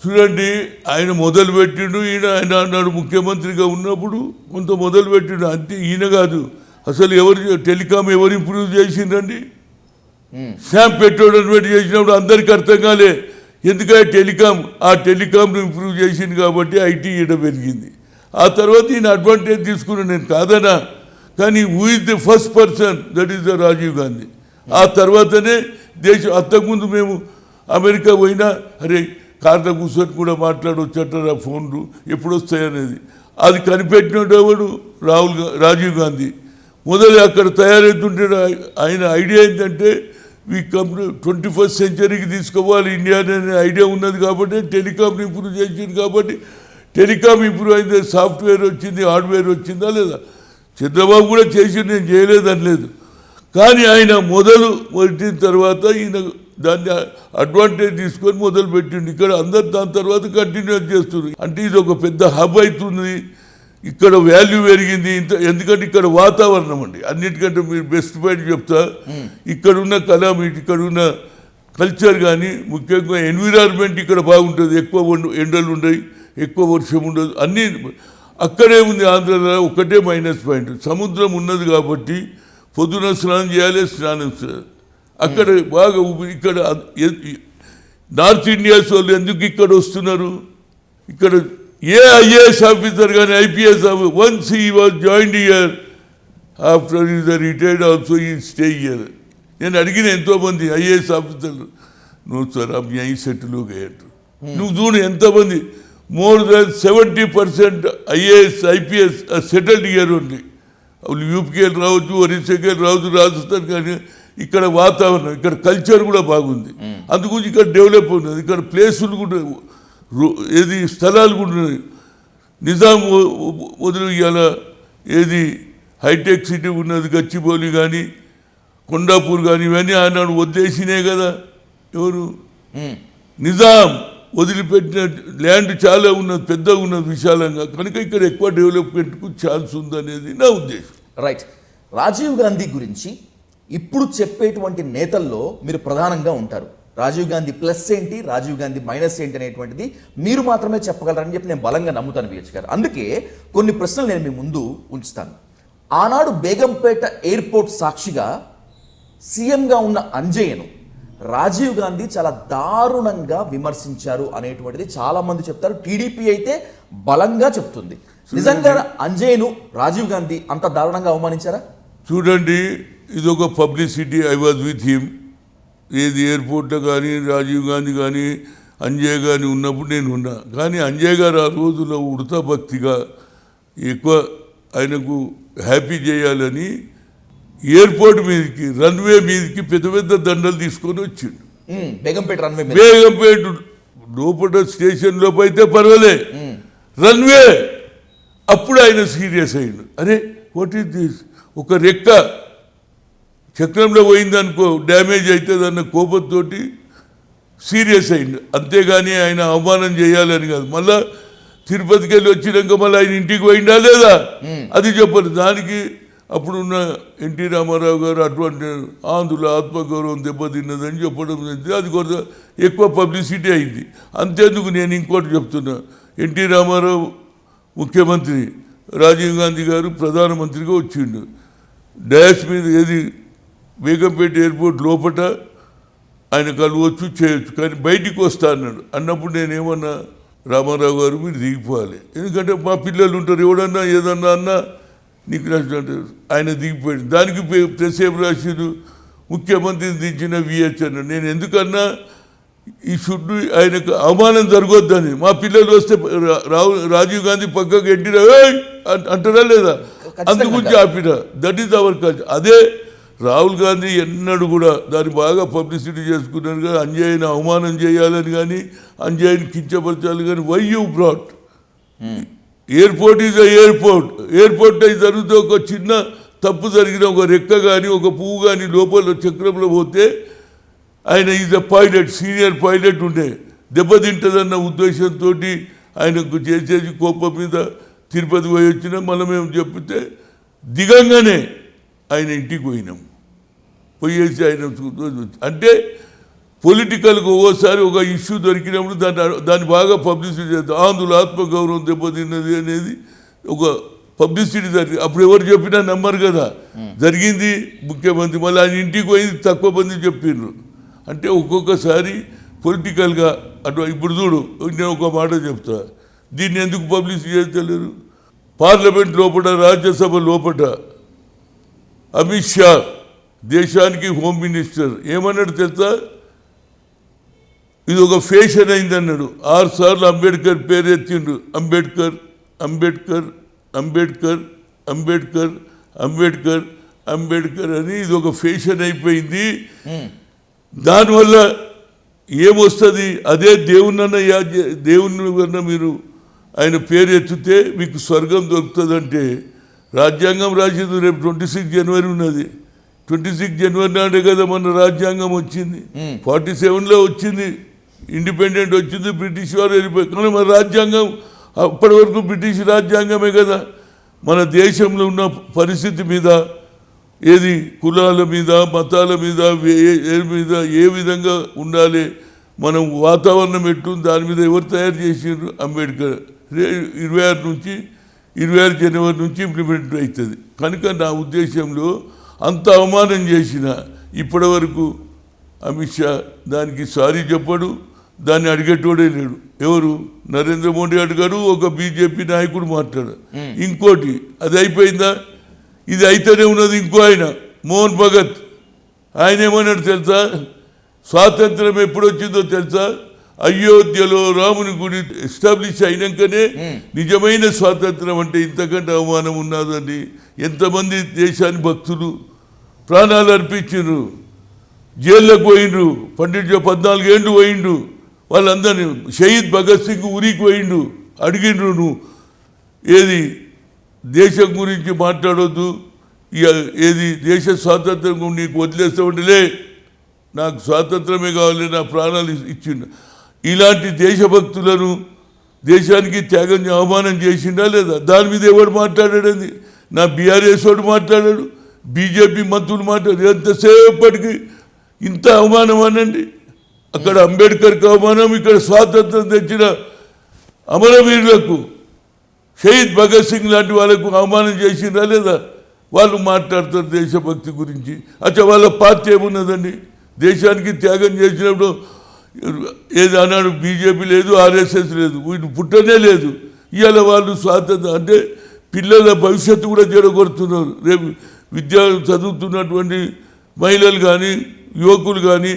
చూడండి, ఆయన మొదలుపెట్టిండు. ఆయన అన్నాడు ముఖ్యమంత్రిగా ఉన్నప్పుడు కొంత మొదలుపెట్టిండు అంతే. ఈయన కాదు, అసలు ఎవరు టెలికాం ఎవరు ఇంప్రూవ్ చేసిండండి? శాంప్ పెట్రోల్ చేసినప్పుడు అందరికీ అర్థం కాలే. ఎందుకంటే టెలికాంను ఇంప్రూవ్ చేసింది కాబట్టి ఐటీ ఈడ పెరిగింది. ఆ తర్వాత ఈయన అడ్వాంటేజ్ తీసుకున్నాను, నేను కాదనా. కానీ who is the first person? That is the Rajiv Gandhi. ఆ తర్వాతనే దేశం. అంతకుముందు మేము అమెరికా పోయినా, అరే కార్లో కూర్చొని కూడా మాట్లాడవచ్చట ఆ ఫోన్లు ఎప్పుడు వస్తాయనేది. అది కనిపెట్టినోడు ఎవడు? రాజీవ్ గాంధీ. మొదలు అక్కడ తయారవుతుంటే ఆయన ఐడియా ఏంటంటే ఈ కంపెనీ 21st సెంచరీకి తీసుకోవాలి ఇండియా అనే ఐడియా ఉన్నది కాబట్టి టెలికాం ఇంప్రూవ్ చేసింది. కాబట్టి టెలికాం ఇంప్రూవ్ అయింది, సాఫ్ట్వేర్ వచ్చింది, హార్డ్వేర్ వచ్చిందా లేదా? చంద్రబాబు కూడా చేసి నేను చేయలేదని లేదు, కానీ ఆయన మొదలు పెట్టిన తర్వాత ఈయన దాన్ని అడ్వాంటేజ్ తీసుకొని మొదలు పెట్టిండు. ఇక్కడ అందరు దాని తర్వాత కంటిన్యూ చేస్తున్నారు. అంటే ఇది ఒక పెద్ద హబ్ అవుతుంది, ఇక్కడ వాల్యూ పెరిగింది. ఎందుకంటే ఇక్కడ వాతావరణం అండి అన్నిటికంటే మీరు బెస్ట్ పాయింట్ చెప్తా. ఇక్కడ ఉన్న కలామిటీ, ఇక్కడ ఉన్న కల్చర్ కానీ ముఖ్యంగా ఎన్విరాన్మెంట్ ఇక్కడ బాగుంటుంది. ఎక్కువ ఎండలు ఉండవు, ఎక్కువ వర్షం ఉండదు, అన్నీ అక్కడే ఉంది. ఆంధ్రలో ఒకటే మైనస్ పాయింట్, సముద్రం ఉన్నది కాబట్టి పొద్దున స్నానం చేయాలి, స్నానం చేయాలి. అక్కడ బాగా ఇక్కడ నార్త్ ఇండియాస్ వాళ్ళు ఎందుకు ఇక్కడ వస్తున్నారు? ఇక్కడ ఏ ఐఏఎస్ ఆఫీసర్ కానీ IPS officer once he was joined year after is retired also ఈ స్టే ఇయర్. నేను అడిగిన ఎంతోమంది ఐఏఎస్ ఆఫీసర్లు, నువ్వు సార్ అవి ఐ సెటిల్ అయ్యారు. నువ్వు చూడు ఎంతమంది, more than 70% IAS IPS settled year only. వాళ్ళు యూపీకి రావచ్చు, ఒరిస్సాకి రావచ్చు, రాజస్థాన్. కానీ ఇక్కడ వాతావరణం, ఇక్కడ కల్చర్ కూడా బాగుంది. అందుగురించి ఇక్కడ డెవలప్ ఉన్నది. ఇక్కడ ప్లేసులు కూడా ఏది స్థలాలు కూడా ఉన్నాయి. నిజాం వదిలి ఇవాళ ఏది హైటెక్ సిటీ ఉన్నది, గచ్చిబౌలి కానీ కొండాపూర్ కానీ ఇవన్నీ ఆనాడు వదిలేసినే కదా. ఎవరు? నిజాం వదిలిపెట్టిన ల్యాండ్ చాలా ఉన్నది, పెద్దగా ఉన్నది, విశాలంగా. కనుక ఇక్కడ ఎక్కువ డెవలప్మెంట్కు ఛాన్స్ ఉందనేది నా ఉద్దేశం. రైట్. రాజీవ్ గాంధీ గురించి ఇప్పుడు చెప్పేటువంటి నేతల్లో మీరు ప్రధానంగా ఉంటారు. రాజీవ్ గాంధీ ప్లస్ ఏంటి, రాజీవ్ గాంధీ మైనస్ ఏంటి అనేటువంటిది మీరు మాత్రమే చెప్పగలరని చెప్పి నేను బలంగా నమ్ముతాను విహెచ్ గారు. అందుకే కొన్ని ప్రశ్నలు నేను మీ ముందు ఉంచుతాను. ఆనాడు బేగంపేట ఎయిర్పోర్ట్ సాక్షిగా సీఎంగా ఉన్న అంజయ్యను రాజీవ్ గాంధీ చాలా దారుణంగా విమర్శించారు అనేటువంటిది చాలా మంది చెప్తారు. టీడీపీ అయితే బలంగా చెప్తుంది. నిజంగా అంజయ్యను రాజీవ్ గాంధీ అంత దారుణంగా అవమానించారా? చూడండి, ఇది ఒక publicity. I was with him. ఏది ఎయిర్పోర్ట్లో కానీ రాజీవ్ గాంధీ కానీ అంజయ్ కానీ ఉన్నప్పుడు నేను ఉన్నా. కానీ అంజయ్ గారు ఆ రోజులో ఉడతా భక్తిగా ఎక్కువ ఆయనకు హ్యాపీ చేయాలని ఎయిర్పోర్ట్ మీదకి, రన్వే మీదకి పెద్ద పెద్ద దండలు తీసుకొని వచ్చిండు. బేగంపేట రన్వే, బేగంపేట లోపల స్టేషన్ లోపు అయితే పర్వాలే, రన్వే అప్పుడు ఆయన సీరియస్ అయ్యిండు. అరే వాట్ ఈస్ దిస్? ఒక రెక్క చక్రంలో పోయిందనుకో డ్యామేజ్ అవుతుంది అన్న కోపంతో సీరియస్ అయింది. అంతేగాని ఆయన అవమానం చేయాలని కాదు. మళ్ళా తిరుపతికి వెళ్ళి వచ్చినాక మళ్ళీ ఆయన ఇంటికి పోయిందా లేదా అది చెప్పరు. దానికి అప్పుడున్న ఎన్టీ రామారావు గారు అటువంటి ఆంధ్రుల ఆత్మగౌరవం దెబ్బతిన్నదని చెప్పడం జరిగింది. అది కొంత ఎక్కువ పబ్లిసిటీ అయింది. అంతేందుకు నేను ఇంకోటి చెప్తున్నా. ఎన్టీ రామారావు ముఖ్యమంత్రి, రాజీవ్ గాంధీ గారు ప్రధానమంత్రిగా వచ్చిండు. డాష్ మీద ఏది బేగంపేట ఎయిర్పోర్ట్ లోపల ఆయన కలవచ్చు, చేయొచ్చు, కానీ బయటికి వస్తా అన్నాడు. అన్నప్పుడు నేనేమన్నా, రామారావు గారు మీరు దిగిపోవాలి, ఎందుకంటే మా పిల్లలు ఉంటారు, ఎవడన్నా ఏదన్నా అన్నా నీకు నచ్చినట్టు. ఆయన దిగిపోయాడు. దానికి ప్రెస్ ఏం రాసిరు, ముఖ్యమంత్రిని దించిన విహెచ్ అన్నాడు. నేను ఎందుకన్నా ఈ షుడ్ ఆయనకు అవమానం జరగొద్దని. మా పిల్లలు వస్తే రాజీవ్ గాంధీ పక్కకు ఎట్టినా అంటారా లేదా, అందుగురించి ఆపిన. That is our culture. అదే రాహుల్ గాంధీ ఎన్నడూ కూడా దాన్ని బాగా పబ్లిసిటీ చేసుకున్నారు కదా, అంజయ్యని అవమానం చేయాలని కానీ అంజయ్యని కించపరచాలి కానీ. Why you brought airport is airport. Airport అయి జరిగితే ఒక చిన్న తప్పు జరిగిన, ఒక రెక్క కానీ ఒక పువ్వు కానీ లోపల చక్రంలో పోతే ఆయన is a pilot, senior pilot ఉండే, దెబ్బతింటుందన్న ఉద్దేశంతో ఆయనకు చేసేసి కోపం మీద తిరుపతి పోయి వచ్చినా మళ్ళీ మేము చెప్తే దిగంగానే ఆయన ఇంటికి పోయినాం. పోయేసి ఆయన అంటే పొలిటికల్గా ఓసారి ఒక ఇష్యూ దొరికినప్పుడు దాన్ని బాగా పబ్లిసిటీ చేద్దాం. ఆంధ్రుల ఆత్మగౌరవం దెబ్బతిన్నది అనేది ఒక పబ్లిసిటీ జరిగింది. అప్పుడు ఎవరు చెప్పినా నమ్మరు కదా. జరిగింది ముఖ్యమంత్రి, మళ్ళీ ఆయన ఇంటికి పోయింది తక్కువ మంది చెప్పిండ్రు. అంటే ఒక్కొక్కసారి పొలిటికల్గా అటు. ఇప్పుడు చూడు, నేను ఒక మాట చెప్తా, దీన్ని ఎందుకు పబ్లిసిటీ చేస్తలేరు? పార్లమెంట్ లోపల, రాజ్యసభ లోపల అమిత్ షా దేశానికి హోమ్ మినిస్టర్ ఏమన్నాడు తెలుసా? ఇది ఒక ఫ్యాషన్ అయింది అన్నాడు. 6 సార్లు అంబేద్కర్ పేరు ఎత్తిండు. అంబేద్కర్ అంబేద్కర్ అంబేద్కర్ అంబేద్కర్ అంబేద్కర్ అంబేద్కర్ అని ఇది ఒక ఫ్యాషన్ అయిపోయింది. దానివల్ల ఏమొస్తుంది? అదే దేవుని కన్నా మీరు ఆయన పేరు ఎత్తితే మీకు స్వర్గం దొరుకుతుందంటే రాజ్యాంగం రాసింది రేపు 26 జనవరి ఉన్నది. 26 జనవరి నాడే కదా మన రాజ్యాంగం వచ్చింది. 47లో వచ్చింది, ఇండిపెండెంట్ వచ్చింది, బ్రిటిష్ వారు వెళ్ళిపోయి. కానీ మన రాజ్యాంగం అప్పటి వరకు బ్రిటిష్ రాజ్యాంగమే కదా. మన దేశంలో ఉన్న పరిస్థితి మీద, ఏది కులాల మీద, మతాల మీద, ఏ విధంగా ఉండాలి, మనం వాతావరణం ఎట్టు, దాని మీద ఎవరు తయారు చేసిండ్రు? అంబేద్కర్. 26 జనవరి నుంచి ఇంప్లిమెంట్ అవుతుంది. కనుక నా ఉద్దేశంలో అంత అవమానం చేసిన ఇప్పటి వరకు అమిత్ షా దానికి సారీ చెప్పడు, దాన్ని అడిగేటోడే లేడు. ఎవరు? నరేంద్ర మోడీ అడిగాడు, ఒక బీజేపీ నాయకుడు మాట్లాడు. ఇంకోటి అది అయిపోయిందా? ఇది అయితేనే ఉన్నది. ఇంకో ఆయన మోహన్ భగత్, ఆయన ఏమన్నాడు తెలుసా? స్వాతంత్రం ఎప్పుడు వచ్చిందో తెలుసా? అయోధ్యలో రాముని గుడి ఎస్టాబ్లిష్ అయినాకనే నిజమైన స్వాతంత్రం. అంటే ఇంతకంటే అవమానం ఉన్నదండి. ఎంతమంది దేశాన్ని భక్తులు ప్రాణాలు అర్పించారు, జైల్లోకి పోయిండ్రు. 14 ఏళ్ళు పోయిండు. వాళ్ళందరినీ షహీద్ భగత్ సింగ్ ఊరికి పోయిండు. అడిగిండ్రు, నువ్వు ఏది దేశం గురించి మాట్లాడొద్దు, ఏది దేశ స్వాతంత్రం నీకు వదిలేస్తామంటే, లే నాకు స్వాతంత్రమే కావాలి, నా ప్రాణాలు ఇచ్చిండు. ఇలాంటి దేశభక్తులను దేశానికి త్యాగం అవమానం చేసిండా లేదా? దాని మీద ఎవడు మాట్లాడాడని? నా బీఆర్ఎస్ వాడు మాట్లాడాడు, బీజేపీ మంత్రులు మాట్లాడారు. ఎంతసేపటికి ఇంత అవమానం అనండి. అక్కడ అంబేద్కర్కి అవమానం, ఇక్కడ స్వాతంత్రం తెచ్చిన అమరవీరులకు, షహీద్ భగత్ సింగ్ లాంటి వాళ్ళకు అవమానం చేసిందా లేదా? వాళ్ళు మాట్లాడతారు దేశభక్తి గురించి. అచ్చా, వాళ్ళ పార్టీ ఏమున్నదండి? దేశానికి త్యాగం చేసినప్పుడు ఏది అన్నాడు? బీజేపీ లేదు, ఆర్ఎస్ఎస్ లేదు, వీళ్ళు పుట్టనే లేదు. ఇవాళ వాళ్ళు స్వాతంత్రం అంటే పిల్లల భవిష్యత్తు కూడా జరగొడుతున్నారు. రేపు విద్య చదువుతున్నటువంటి మహిళలు కానీ యువకులు కానీ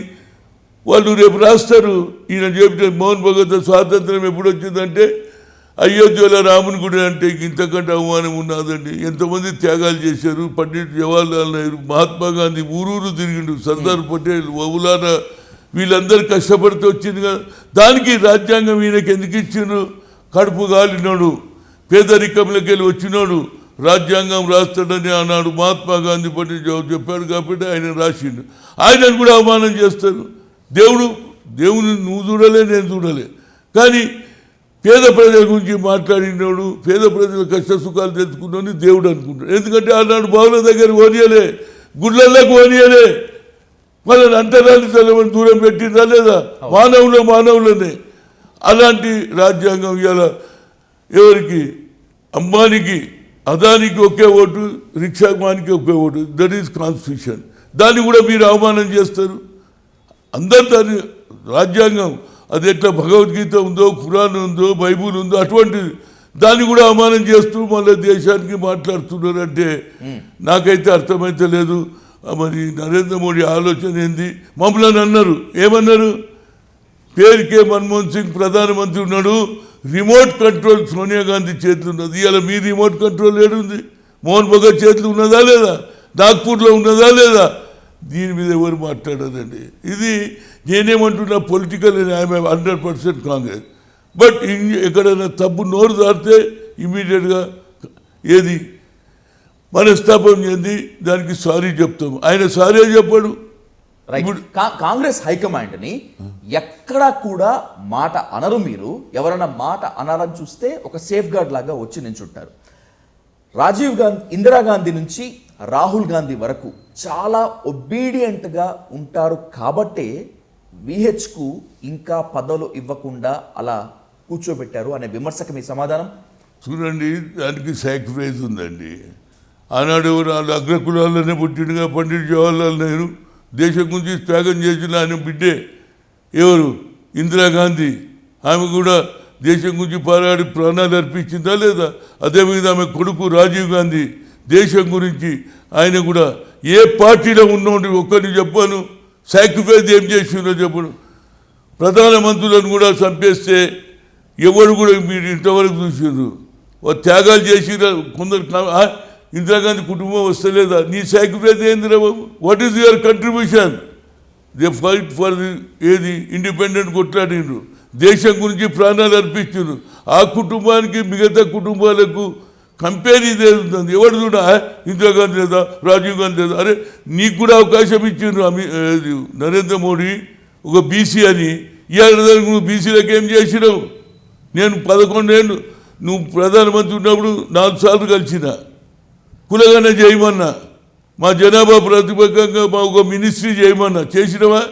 వాళ్ళు రేపు రాస్తారు. ఈయన చెప్తే మోహన్ భగత్ స్వాతంత్రం ఎప్పుడు వచ్చిందంటే అయోధ్యలో రాముని గుడి అంటే ఇంతకంటే అవమానం ఉన్నదండి. ఎంతమంది త్యాగాలు చేశారు. పండిట్ జవహర్లాల్ నెహ్రూ, మహాత్మా గాంధీ ఊరూరు తిరిగిండు, సర్దార్ పటేల్, మౌలానా, వీళ్ళందరూ కష్టపడితే వచ్చింది కదా. దానికి రాజ్యాంగం ఈయనకి ఎందుకు ఇచ్చిండ్రు? కడుపు గాలినోడు, పేదరికంలోకి వెళ్ళి వచ్చినోడు రాజ్యాంగం రాస్తాడని అన్నాడు మహాత్మా గాంధీ. పటేల్ చెప్పాడు కాబట్టి ఆయన రాసిండు. ఆయనను కూడా అవమానం చేస్తారు. దేవుని నువ్వు చూడలే, నేను చూడలే, కానీ పేద ప్రజల గురించి మాట్లాడినోడు, పేద ప్రజల కష్ట సుఖాలు తెచ్చుకున్నాడు దేవుడు అనుకుంటాడు. ఎందుకంటే ఆనాడు బావుల దగ్గర ఓనియలే, గుళ్ళల్లోకి ఓనియలే, వాళ్ళని అంటరాని తలమని దూరం పెట్టిందా లేదా? మానవులనే. అలాంటి రాజ్యాంగం ఇవాళ ఎవరికి? అంబానీకి, అదానికి ఒకే ఓటు, రిక్షామానికి ఒకే ఓటు. That is constitution. దాన్ని కూడా మీరు అవమానం చేస్తారు. అందరు దాన్ని రాజ్యాంగం అది ఎట్లా భగవద్గీత ఉందో, ఖురాన్ ఉందో, బైబుల్ ఉందో అటువంటిది, దాన్ని కూడా అవమానం చేస్తూ మళ్ళీ దేశానికి మాట్లాడుతున్నారంటే నాకైతే అర్థమైతే లేదు. మరి నరేంద్ర మోడీ ఆలోచన ఏంది? మమ్మల్ని అన్నారు, ఏమన్నారు? పేరుకే మన్మోహన్ సింగ్ ప్రధానమంత్రి ఉన్నాడు, రిమోట్ కంట్రోల్ సోనియా గాంధీ చేతులు ఉన్నది. ఇవాళ మీ రిమోట్ కంట్రోల్ ఏడుంది? మోహన్ భగత్ చేతులు ఉన్నదా లేదా? నాగ్పూర్లో ఉన్నదా లేదా? దీని మీద ఎవరు మాట్లాడారండి? ఇది నేనేమంటున్నా, political and I'm 100% Congress. But ఎక్కడైనా తప్పు నోరు దాటితే ఇమీడియట్గా ఏది మనస్తాపం చెంది దానికి సారీ చెప్తాము. ఆయన సారీ చెప్పాడు. కాంగ్రెస్ హైకమాండ్ని ఎక్కడా కూడా మాట అనరు. మీరు ఎవరైనా మాట అనాలని చూస్తే ఒక సేఫ్ గార్డ్ లాగా వచ్చి నించుంటారు. రాజీవ్ గాంధీ, ఇందిరాగాంధీ నుంచి రాహుల్ గాంధీ వరకు చాలా ఒబీడియంట్గా ఉంటారు కాబట్టే విహెచ్కు ఇంకా పదవులు ఇవ్వకుండా అలా కూర్చోబెట్టారు అనే విమర్శకు మీ సమాధానం? చూడండి, దానికి సాక్రిఫైస్ ఉందండి. ఆనాడు వాళ్ళు అగ్రకులాల్లోనే పుట్టినగా పండిట్ జవహర్లాల్ నెహ్రూ దేశం గురించి త్యాగం చేసిన ఆయన బిడ్డే ఎవరు? ఇందిరాగాంధీ. ఆమె కూడా దేశం గురించి పోరాడి ప్రాణాలు అర్పించిందా లేదా? అదేవిధంగా ఆమె కొడుకు రాజీవ్ గాంధీ దేశం గురించి ఆయన కూడా ఏ పార్టీలో ఉన్నోండి ఒక్కరిని చెప్పాను సాక్రిఫైస్ ఏం చేసిందో చెప్పను. ప్రధానమంత్రులను కూడా చంపేస్తే ఎవరు కూడా మీరు ఇంతవరకు చూసారు. త్యాగాలు చేసి కొందరు ఇందిరాగాంధీ కుటుంబం వస్తలేదా? నీ సాక్రిఫైస్ ఏందిరా బాబు? What is your contribution? They fight for ఏది ఇండిపెండెంట్ కొట్లాడినరు, దేశం గురించి ప్రాణాలు అర్పించారు. ఆ కుటుంబానికి మిగతా కుటుంబాలకు కంపేర్ ఇది ఉంటుంది. ఎవరు చూడ ఇందిరాగాంధీ లేదా, రాజీవ్ గాంధీ లేదా? అరే నీకు కూడా అవకాశం ఇచ్చిండ్రు నరేంద్ర మోడీ, ఒక బీసీ అని. ఇవాళ నువ్వు బీసీలకు ఏం చేసినావు? నేను 11 ఏళ్ళు నువ్వు ప్రధానమంత్రి ఉన్నప్పుడు 4 సార్లు కలిసిన, కులగానే చేయమన్నా, మా జనాభా ప్రతిపక్షంగా మా ఒక మినిస్ట్రీ చేయమన్నా, చేసినవా?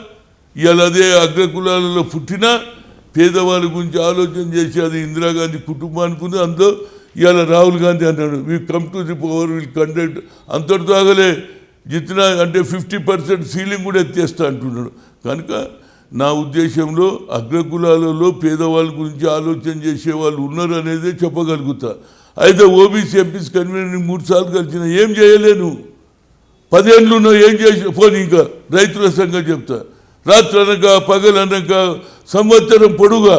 ఇవాళ అదే అగ్రకులాలలో పుట్టిన పేదవాళ్ళ గురించి ఆలోచన చేసి అది ఇందిరాగాంధీ కుటుంబానికి ఉంది. అందులో ఇవాళ రాహుల్ గాంధీ అన్నాడు, we come to the power will conduct. అంతటితో ఆగలే, జిత్నా అంటే 50% సీలింగ్ కూడా ఎత్తేస్తా అంటున్నాడు. కనుక నా ఉద్దేశంలో అగ్రకులాలలో పేదవాళ్ళ గురించి ఆలోచన చేసే వాళ్ళు ఉన్నారు అనేదే చెప్పగలుగుతా. అయితే ఓబీసీ ఎంపీస్ కన్వీనర్ని 3 సార్లు కలిసిన, ఏం చేయలేను. 10 ఏళ్ళు ఉన్నావు, ఏం చేసి పోనీ. ఇంకా రైతుల సంగతి చెప్తా. రాత్రి అనక పగలనక సంవత్సరం పొడుగా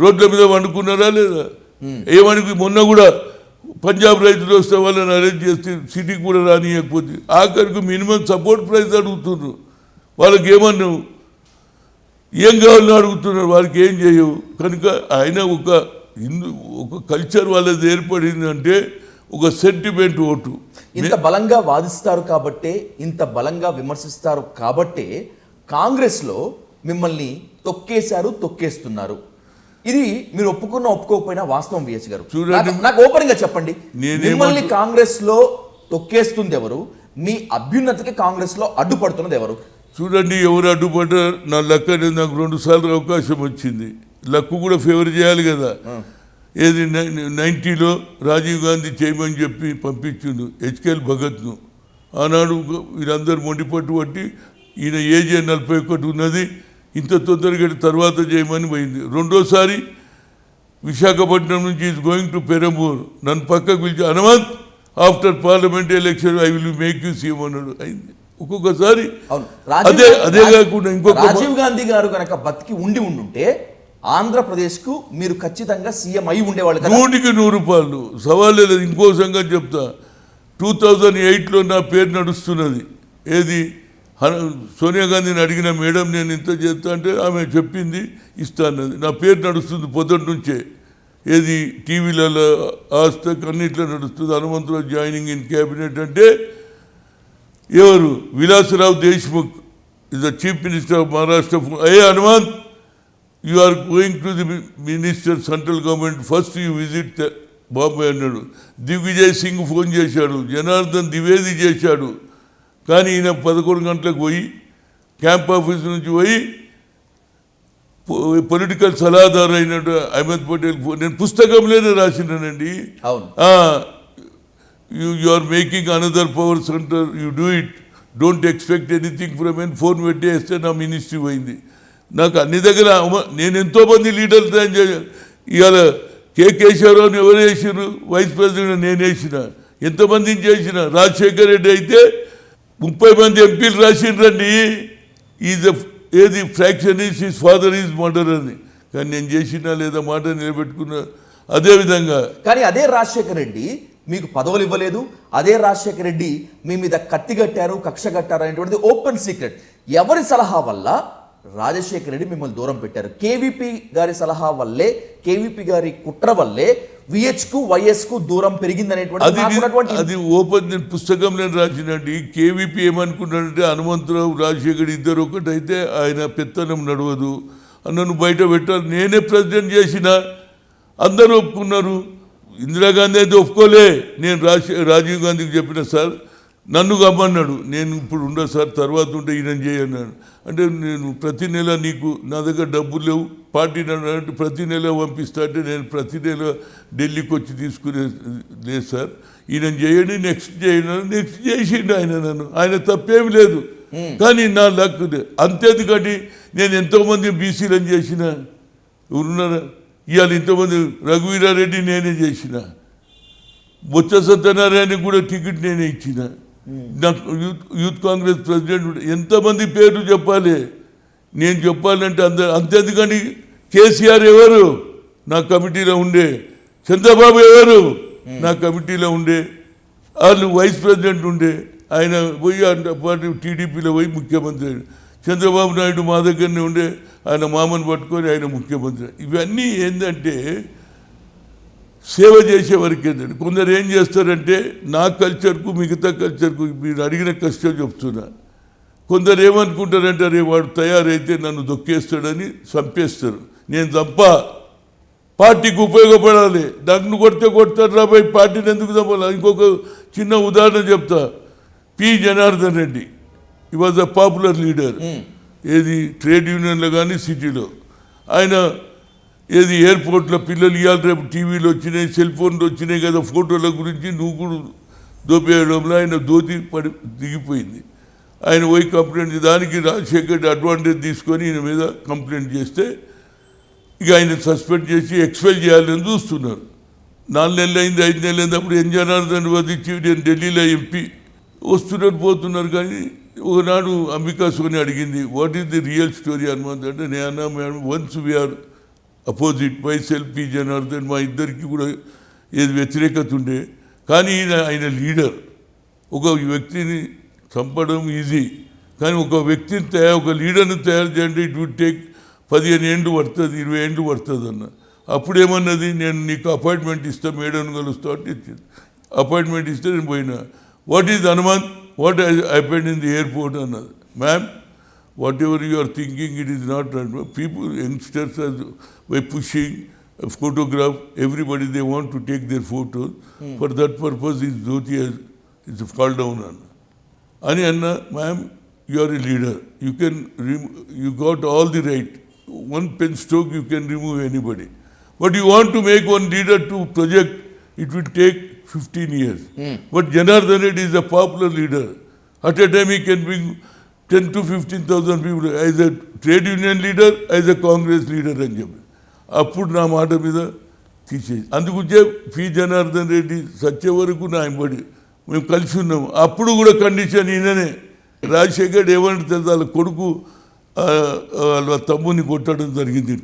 రోడ్ల మీద వండుకున్నారా లేదా? ఏమనికి మొన్న కూడా పంజాబ్ రైతులు వస్తే వాళ్ళని అరేంజ్ చేస్తే సిటీకి కూడా రానియకపోతే ఆఖరికి మినిమం సపోర్ట్ ప్రైస్ అడుగుతున్నారు. వాళ్ళకి ఏమన్నావు, ఏం కావాలని అడుగుతున్నారు, వారికి ఏం చేయవు. కనుక ఆయన ఒక కల్చర్ వాళ్ళది ఏర్పడింది అంటే ఒక సెంటిమెంట్ ఓటు. ఇంత బలంగా వాదిస్తారు కాబట్టే, ఇంత బలంగా విమర్శిస్తారు కాబట్టే కాంగ్రెస్లో మిమ్మల్ని తొక్కేస్తున్నారు. ఇది మీరు ఒప్పుకోకపోయినా వాస్తవం విఎస్ గారు. నాకు ఓపెన్ గా చెప్పండి, మిమ్మల్ని కాంగ్రెస్ లో తొక్కేస్తుంది ఎవరు? మీ అభ్యున్నతికి కాంగ్రెస్ లో అడ్డుపడుతున్నది ఎవరు? చూడండి, ఎవరు అడ్డుపడ్డారు? నా లక్ అనేది నాకు 2 సార్లు అవకాశం వచ్చింది. లక్కు కూడా ఫేవర్ చేయాలి కదా. ఏది 90లో రాజీవ్ గాంధీ చేయమని చెప్పి పంపించిండు హెచ్కేఎల్ భగత్ను. ఆనాడు వీరందరూ మొండిపట్టు పట్టి ఈయన ఏజ్ 41 ఉన్నది, ఇంత తొందరగా తర్వాత చేయమని పోయింది. రెండోసారి విశాఖపట్నం నుంచి ఈజ్ గోయింగ్ టు పెరంబూర్, నన్ను పక్కకు పిలిచి Hanumanth after parliament election I will make you CM అన్నాడు. అయింది. ఒక్కొక్కసారి అదే కాకుండా ఇంకొక రాజీవ్ గాంధీ గారు కనుక బతికి ఉండుంటే ఆంధ్రప్రదేశ్ కు మీరు ఖచ్చితంగా సీఎం అయి ఉండేవాళ్ళు. 100కి 100 రూపాయలు సవాల్ లేదు. ఇంకో సంగతి చెప్తా, 2008లో నా పేరు నడుస్తున్నది. ఏది సోనియా గాంధీని అడిగిన, మేడం నేను ఇంత చేస్తా అంటే ఆమె చెప్పింది ఇస్తానది. నా పేరు నడుస్తుంది పొద్దున్న నుంచే. ఏది టీవీలలో ఆస్తక్ అన్నిట్లో నడుస్తుంది. హనుమంతరావు జాయినింగ్ ఇన్ క్యాబినెట్ అంటే ఎవరు? Vilasrao Deshmukh is the chief minister of Maharashtra. Hanumanth, you are going to the minister central government, first you visit Bombay అన్నాడు. దిగ్విజయ్ సింగ్ ఫోన్ చేశాడు, జనార్దన్ ద్వివేది చేశాడు. కానీ ఈయన 11 గంటలకు పోయి క్యాంప్ ఆఫీస్ నుంచి పోయి పొలిటికల్ సలహాదారు అయినట్టు అహ్మద్ పటేల్ నేను పుస్తకంలోనే రాసినానండి. You are making another power center, you do it, don't expect anything from N. Phone పెట్టేస్తే నా మినిస్ట్రీ పోయింది. నాకు అన్ని దగ్గర నేను ఎంతోమంది లీడర్లు తయారు చేశాను. ఇవాళ కేశవరావుని ఎవరు వేసారు? వైస్ ప్రెసిడెంట్ నేను వేసిన. ఎంతమందిని చేసిన? రాజశేఖర్ రెడ్డి అయితే 30 మంది ఎంపీలు రాసిండ్రండి. ఈజ్ ఏది fraction is his father is murder అని. కానీ నేను చేసినా లేదా మాట నిలబెట్టుకున్నా. అదేవిధంగా కానీ అదే రాజశేఖర్ రెడ్డి మీకు పదవులు ఇవ్వలేదు. అదే రాజశేఖర్ రెడ్డి మీ మీద కత్తి కట్టారు, కక్ష కట్టారు అనేటువంటిది ఓపెన్ సీక్రెట్. ఎవరి సలహా వల్ల రాజశేఖర్ రెడ్డి మిమ్మల్ని దూరం పెట్టారు? కేవీపీ గారి సలహా వల్లే, కేవీపీ గారి కుట్ర వల్లే విహెచ్ కు వైఎస్ కు దూరం పెరిగింది అనేటువంటి అది ఓపెన్ నేను పుస్తకంలో రాసినండి. కేవీపీ ఏమనుకున్నాడంటే హనుమంతరావు రాజశేఖర్ ఇద్దరు ఒకటైతే ఆయన పెత్తనం నడవదు, నన్ను బయట పెట్టారు. నేనే ప్రెసిడెంట్ చేసిన, అందరూ ఒప్పుకున్నారు. ఇందిరాగాంధీ అయితే ఒప్పుకోలే. నేను రాజీవ్ గాంధీకి చెప్పిన, సార్ నన్ను కమ్మన్నాడు. నేను ఇప్పుడు ఉండదు సార్, తర్వాత ఉంటే ఈయన చేయన్నాడు. అంటే నేను ప్రతి నెల నీకు నా దగ్గర డబ్బులు లేవు, పార్టీ అంటే ప్రతి నెల పంపిస్తా అంటే నేను ప్రతి నెల ఢిల్లీకి వచ్చి తీసుకునే లేదు సార్, ఈయన చేయండి, నెక్స్ట్ చేయండి. నెక్స్ట్ చేసిండు ఆయన నన్ను. ఆయన తప్పేమి లేదు. కానీ నా లక్ అంతేందుకంటే నేను ఎంతోమంది బీసీలను చేసిన, ఎవరున్నారా? ఇవాళ ఇంతమంది రఘువీరారెడ్డి నేనే చేసిన, బొత్స సత్యనారాయణ కూడా టికెట్ నేనే ఇచ్చిన. నాకు యూత్ కాంగ్రెస్ ప్రెసిడెంట్ ఎంతమంది పేర్లు చెప్పాలి? నేను చెప్పాలంటే అంతేందుకని కేసీఆర్ ఎవరు నా కమిటీలో ఉండే, చంద్రబాబు ఎవరు నా కమిటీలో ఉండే, వాళ్ళు వైస్ ప్రెసిడెంట్ ఉండే, ఆయన పోయి పార్టీ టీడీపీలో పోయి ముఖ్యమంత్రి అయ్యాడు. చంద్రబాబు నాయుడు మా దగ్గరనే ఉండే, ఆయన మామను పట్టుకొని ఆయన ముఖ్యమంత్రి. ఇవన్నీ ఏంటంటే సేవ చేసే వరకు ఏంటంటే కొందరు ఏం చేస్తారంటే నా కల్చర్కు మిగతా కల్చర్కు మీరు అడిగిన కష్టం చెప్తున్నా. కొందరు ఏమనుకుంటారంటే రే వాడు తయారైతే నన్ను దొక్కేస్తాడని చంపేస్తారు. నేను తప్ప పార్టీకి ఉపయోగపడాలి, నన్ను కొడితే కొడతారు రాబోయే పార్టీని ఎందుకు తప్పాలి. ఇంకొక చిన్న ఉదాహరణ చెప్తా. పి జనార్దన్ రెడ్డి ఈ వాజ్ అ పాపులర్ లీడర్, ఏది ట్రేడ్ యూనియన్లో కానీ సిటీలో. ఆయన ఏది ఎయిర్పోర్ట్లో పిల్లలు ఇవాళ రేపు టీవీలు వచ్చినాయి, సెల్ ఫోన్లు వచ్చినాయి కదా, ఫోటోల గురించి నువ్వు కూడా దోపేయడంలో ఆయన దోతి దిగిపోయింది. ఆయన పోయి కంప్లైంట్, దానికి రాజశేఖర్ అడ్వాంటేజ్ తీసుకొని ఈయన మీద కంప్లైంట్ చేస్తే ఇక ఆయన సస్పెండ్ చేసి ఎక్స్పెల్ చేయాలని చూస్తున్నారు. 4 నెలలు అయింది, 5 నెలలు అయింది. అప్పుడు ఎన్ జనార్దన్ వధించి నేను ఢిల్లీలో ఎంపీ వస్తున్నట్టు పోతున్నారు. కానీ ఒకనాడు అంబికా సోని అడిగింది what is the real story Hanumanth అంటే, నేను madam once we are opposite myself P Janardhan, మా ఇద్దరికి కూడా ఏది వ్యతిరేకత ఉండే. కానీ ఆయన లీడర్. ఒక వ్యక్తిని చంపడం ఈజీ, కానీ ఒక వ్యక్తిని ఒక లీడర్ని తయారు చేయండి ఇట్ వుడ్ టేక్ 15 ఏళ్ళు పడుతుంది, 20 ఏళ్ళు పడుతుంది అన్న. అప్పుడేమన్నది, నేను నీకు అపాయింట్మెంట్ ఇస్తా, మేడం కలుస్తా అంటే ఇచ్చింది. అపాయింట్మెంట్ ఇస్తే నేను పోయినా. What is Hanumanth, what happened in the airport అన్నది. Ma'am, whatever you are thinking it is not right. People youngsters are by pushing photograph, everybody they want to take their photos. For that purpose is Jyoti is fall down ani anna. Ma'am, you are a leader, you got all the right. One pen stroke you can remove anybody, but you want to make one leader to project, it will take 15 years. But Janardhan Reddy is a popular leader. At a time he can bring 10 to 15,000 people as a trade union leader, as a Congress leader అని చెప్పి అప్పుడు నా మాట మీద తీసేసి. అందుకుంటే పి జనార్దన్ రెడ్డి సచ్చే వరకు నా ఎంబడి మేము కలిసి ఉన్నాము. అప్పుడు కూడా కండిషన్ ఈయననే. రాజశేఖర్ ఏమంటే తెలుసు, వాళ్ళ కొడుకు వాళ్ళ తమ్ముని కొట్టడం జరిగింది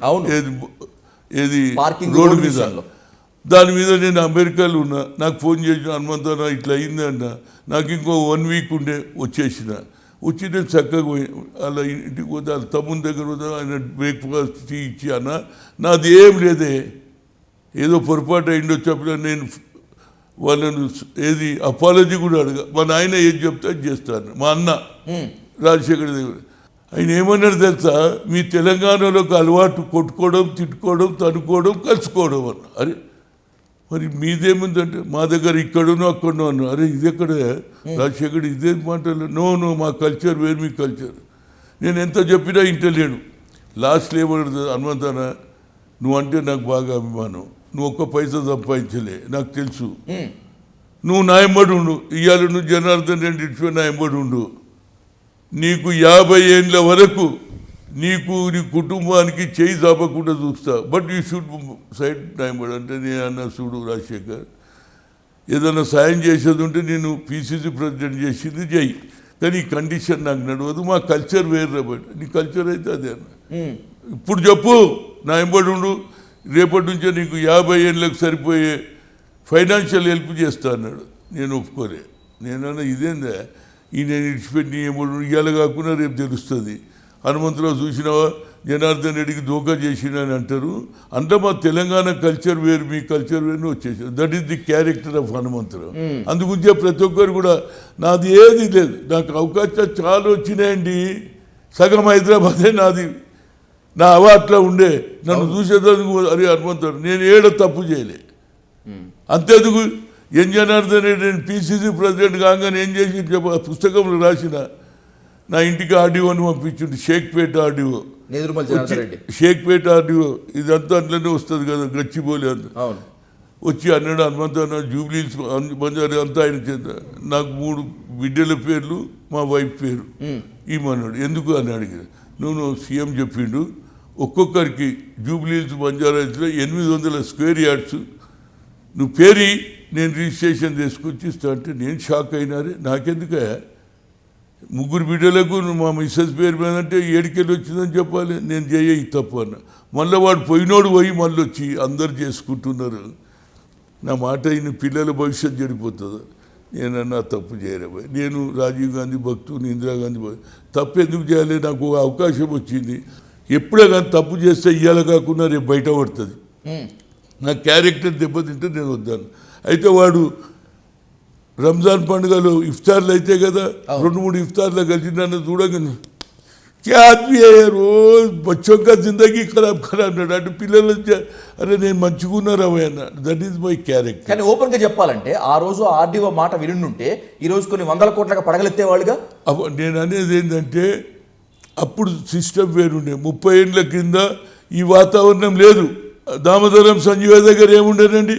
ఏది రోడ్డు మీద. దాని మీద నేను అమెరికాలో ఉన్నా. నాకు ఫోన్ చేసిన, హనుమంతన్న ఇట్లా అయిందంట. నాకు ఇంకో 1 వీక్ ఉండే వచ్చేసిన. వచ్చి నేను చక్కగా పోయి అలా ఇంటికి పోతే వాళ్ళ తమ్ముని దగ్గర పోతే ఆయన బ్రేక్ఫాస్ట్ టీ ఇచ్చి అన్న నాది ఏం లేదే, ఏదో పొరపాటు అయిందో చెప్పిన నేను వాళ్ళను ఏది అపాలజీ కూడా అడగ. మా నాయన ఏది చెప్తే అది చేస్తాను. మా అన్న రాజశేఖర్ దగ్గర ఆయన ఏమన్నాడు తెలుసా, మీ తెలంగాణలో ఒక అలవాటు కొట్టుకోవడం, తిట్టుకోవడం, తనుకోవడం, కలుసుకోవడం అన్న. అరే మరి మీదేముందంటే మా దగ్గర ఇక్కడనో అక్కడనో అన్నా. అరే ఇది ఎక్కడ రాజశేఖర్, ఇదే మాటలు. నో మా కల్చర్ వేరు, మీ కల్చర్. నేను ఎంత చెప్పినా ఇంటలేడు. లాస్ట్లో ఏమన్నా, హనుమంతన్న నువ్వు అంటే నాకు బాగా అభిమానం, నువ్వు ఒక్క పైసా సంపాదించలే నాకు తెలుసు, నువ్వు నా ఎంబడి ఉండు. ఇవాళ నువ్వు జనార్దన్ రెడ్డి ఇచ్చిపోయి నా ఎంబడి ఉండు. నీకు 50 ఏళ్ళ వరకు నీకు నీ కుటుంబానికి చేయి చాపకుండా చూస్తా. But you should side time అంటే నేను అన్న, చూడు రాజశేఖర్, ఏదైనా సాయం చేసేది ఉంటే నేను పిసిసి ప్రెసిడెంట్ చేసింది చెయ్యి, కానీ ఈ కండిషన్ నాకు నడవదు, మా కల్చర్ వేరు రాబట్టి. నీ కల్చర్ అయితే అదే అన్న. ఇప్పుడు చెప్పు, నా ఎంబడి ఉండు, రేపటి నుంచే నీకు 50 ఏళ్ళకు సరిపోయే ఫైనాన్షియల్ హెల్ప్ చేస్తా అన్నాడు. నేను ఒప్పుకోలే. నేనన్నా ఇదేందా ఈయన ఇడిచిపెట్టి నీ ఎంబడి ఇవాళ కాకుండా రేపు తెలుస్తుంది. హనుమంతరావు చూసినావా జనార్దన్ రెడ్డికి దోకా చేసినని అంటారు. అంటే మా తెలంగాణ కల్చర్ వేరు, మీ కల్చర్ వేరు వచ్చేసారు. That is the character of Hanumantharao. అందుగురించే ప్రతి ఒక్కరు కూడా నాది ఏది లేదు, నాకు అవకాశాలు చాలా వచ్చినాయండి. సగం హైదరాబాదే నాది, నా అవాట్లో ఉండే. నన్ను చూసేదానికి అరే హనుమంతరావు నేను ఏడ తప్పు చేయలే. అంతేందుకు ఎన్ జనార్దన్ రెడ్డి నేను పిసిసి ప్రెసిడెంట్ కాగానే ఏం చేసి పుస్తకంలో రాసిన, నా ఇంటికి ఆర్డీఓని పంపించింది, షేక్పేట ఆర్డీఓ. షేక్పేట ఆర్డీఓ ఇదంతా అట్లనే వస్తుంది కదా, గచ్చిబోలి అంత వచ్చి అన్నాడు, హనుమంతన్న జూబ్లీస్ బంజారా అంతా ఆయన చేత నాకు 3 బిడ్డల పేర్లు, మా వైఫ్ పేరు ఇమ్మన్నాడు. ఎందుకు అని అడిగాడు. నువ్వు సీఎం చెప్పిండు ఒక్కొక్కరికి జూబ్లీస్ బంజారా హిల్స్లో 800 స్క్వేర్ యార్డ్స్ నువ్వు పేరి నేను రిజిస్ట్రేషన్ చేసుకొచ్చి ఇస్తా అంటే నేను షాక్ అయినారే. నాకెందుకే ముగ్గురు బిడ్డలకు మా మిస్సెస్ పేరు మీద అంటే ఏడికెళ్ళి వచ్చిందని చెప్పాలి, నేను చేయ ఈ తప్పు అన్న. మళ్ళీ వాడు పోయినోడు పోయి మళ్ళీ వచ్చి అందరు చేసుకుంటున్నారు. నా మాట అయిన పిల్లల భవిష్యత్తు చెడిపోతుంది. నేనన్నా తప్పు చేయలేబోయ్. నేను రాజీవ్ గాంధీ భక్తుని, ఇందిరాగాంధీ తప్పు ఎందుకు చేయాలి? నాకు ఒక అవకాశం వచ్చింది. ఎప్పుడే కానీ తప్పు చేస్తే ఇయ్యాల కాకుండా రేపు బయట పడుతుంది. నా క్యారెక్టర్ దెబ్బతింటే నేను వద్దాను. అయితే వాడు రంజాన్ పండుగలో ఇఫ్తార్లు అయితే కదా, 2-3 ఇఫ్తార్లు కలిసి నన్ను చూడగానే క్యా ఆద్మీ హై రోజ్ బచ్చోं का जिंदगी ఖరాబ్ అన్నాడు. అంటే పిల్లలు అరే నేను మంచిగా ఉన్నారా అన్నాడు. That is my character. కానీ ఓపెన్ గా చెప్పాలంటే ఆ రోజు ఆర్డీఓ మాట వినుంటే ఈ రోజు కొన్ని 100 కోట్లకు పడగలెత్తేవాళ్ళుగా. నేను అనేది ఏంటంటే అప్పుడు సిస్టమ్ వేరుండే. 30 ఏళ్ళ కింద ఈ వాతావరణం లేదు. దామోదరం సంజీవ దగ్గర ఏముండేనండి,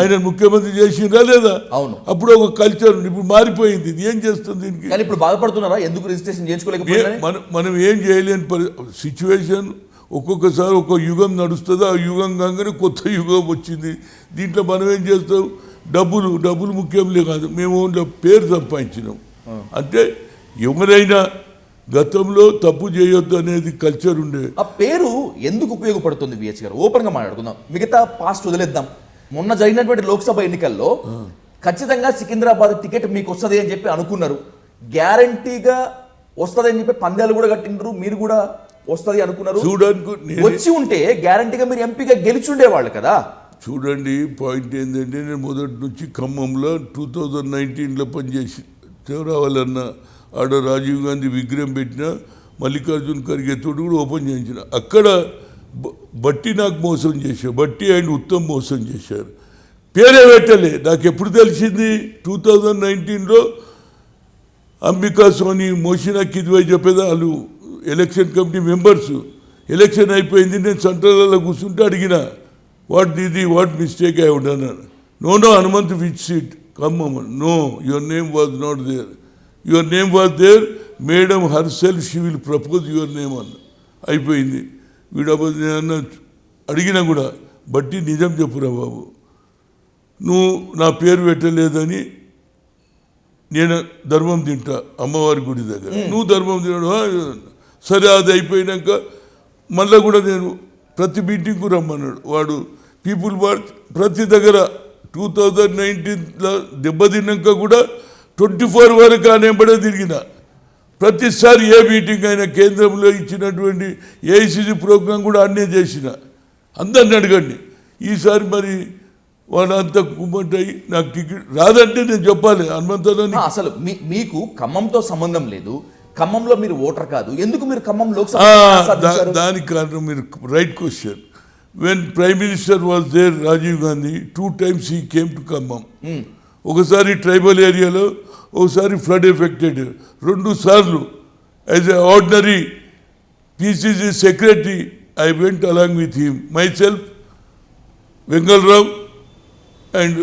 ఆయన ముఖ్యమంత్రి చేసిండ్రా లేదా? అవును. అప్పుడు ఒక కల్చర్ ఇప్పుడు మారిపోయింది. ఇది ఏం చేస్తుంది దీనికి? కానీ ఇప్పుడు బాధపడుతున్నారా ఎందుకు రిజిస్ట్రేషన్ చేయించుకోలేకపోయారు? మనం ఏం చేయలేని సిచ్యువేషన్. ఒక్కొక్కసారి ఒక యుగం నడుస్తుంది, ఆ యుగం కాగానే కొత్త యుగం వచ్చింది. దీంట్లో మనం ఏం చేస్తాం? డబ్బులు ముఖ్యంలే కాదు, మేము ఓన్లీ పేరు సంపాదించినాం. అంటే ఎవరైనా గతంలో తప్పు చేయొద్దు అనేది కల్చర్ ఉండే. ఆ పేరు ఎందుకు ఉపయోగపడుతుంది విహెచ్ గారు? ఓపెన్ గా మాట్లాడుకుందాం, మిగతా పాస్ట్ వదిలేద్దాం. మొన్న జరిగినటువంటి లోక్సభ ఎన్నికల్లో ఖచ్చితంగా సికింద్రాబాద్ టికెట్ మీకు వస్తుంది అని చెప్పి అనుకున్నారు. గ్యారంటీగా వస్తుంది అని చెప్పి పందాలు కూడా కట్టిండ్రు, మీరు కూడా వస్తుంది అనుకున్నారు. చూడడానికి వచ్చి ఉంటే గ్యారంటీగా మీరు ఎంపీగా గెలిచుండేవాళ్ళు కదా. చూడండి, పాయింట్ ఏంటంటే నేను మొదటి నుంచి ఖమ్మంలో 2019లో పనిచేసి రావాలన్న ఆడ రాజీవ్ గాంధీ విగ్రహం పెట్టిన, మల్లికార్జున్ ఖర్గే తోటి కూడా ఓపెన్ చేయించిన. అక్కడ బట్టి నాకు మోసం చేశారు, బట్టి అండ్ ఉత్తమ్ మోసం చేశారు. పేరే పెట్టలే. నాకు ఎప్పుడు తెలిసింది? 2019లో అంబికా సోని, మోషినా కిద్వాయ్ చెప్పేదా వాళ్ళు ఎలక్షన్ కమిటీ మెంబర్స్. ఎలక్షన్ అయిపోయింది, నేను సెంట్రల్లో కూర్చుంటే అడిగిన వాట్ మిస్టేక్ అయి ఉండను. No Hanumanth which seat Khammam. No, your name was not there. Your name was there, madam herself she will propose your name అన్న. అయిపోయింది. వీడన్న అడిగినా కూడా బట్టి నిజం చెప్పురా బాబు, నువ్వు నా పేరు పెట్టలేదని నేను ధర్మం తింటా అమ్మవారి గుడి దగ్గర, నువ్వు ధర్మం తినడు. సరే, అది అయిపోయినాక మళ్ళీ కూడా నేను ప్రతి మీటింగ్కు రమ్మన్నాడు వాడు. పీపుల్ వాడు ప్రతి దగ్గర 2019లో దెబ్బతిన్నాక కూడా 24 వరకు అనేబడే తిరిగిన. ప్రతిసారి ఏ మీటింగ్ అయినా కేంద్రంలో ఇచ్చినటువంటి ఏఐసిసి ప్రోగ్రాం కూడా అన్నీ చేసిన. అందరిని అడగండి. ఈసారి మరి వాళ్ళంతా కుమ్మంటాయి, నాకు టికెట్ రాదంటే నేను చెప్పాలి హనుమంతులని. అసలు మీకు ఖమ్మంతో సంబంధం లేదు, ఖమ్మంలో మీరు ఓటర్ కాదు, ఎందుకు మీరు ఖమ్మం లోక్సభ? దానికి కారణం మీరు right question. When prime minister was there Rajiv Gandhi, 2 times he came to Khammam. ఒకసారి ట్రైబల్ ఏరియాలో, ఒకసారి ఫ్లడ్ ఎఫెక్టెడ్. 2 సార్లు as a ordinary PCC secretary I went along with him, myself, Vengala Rao and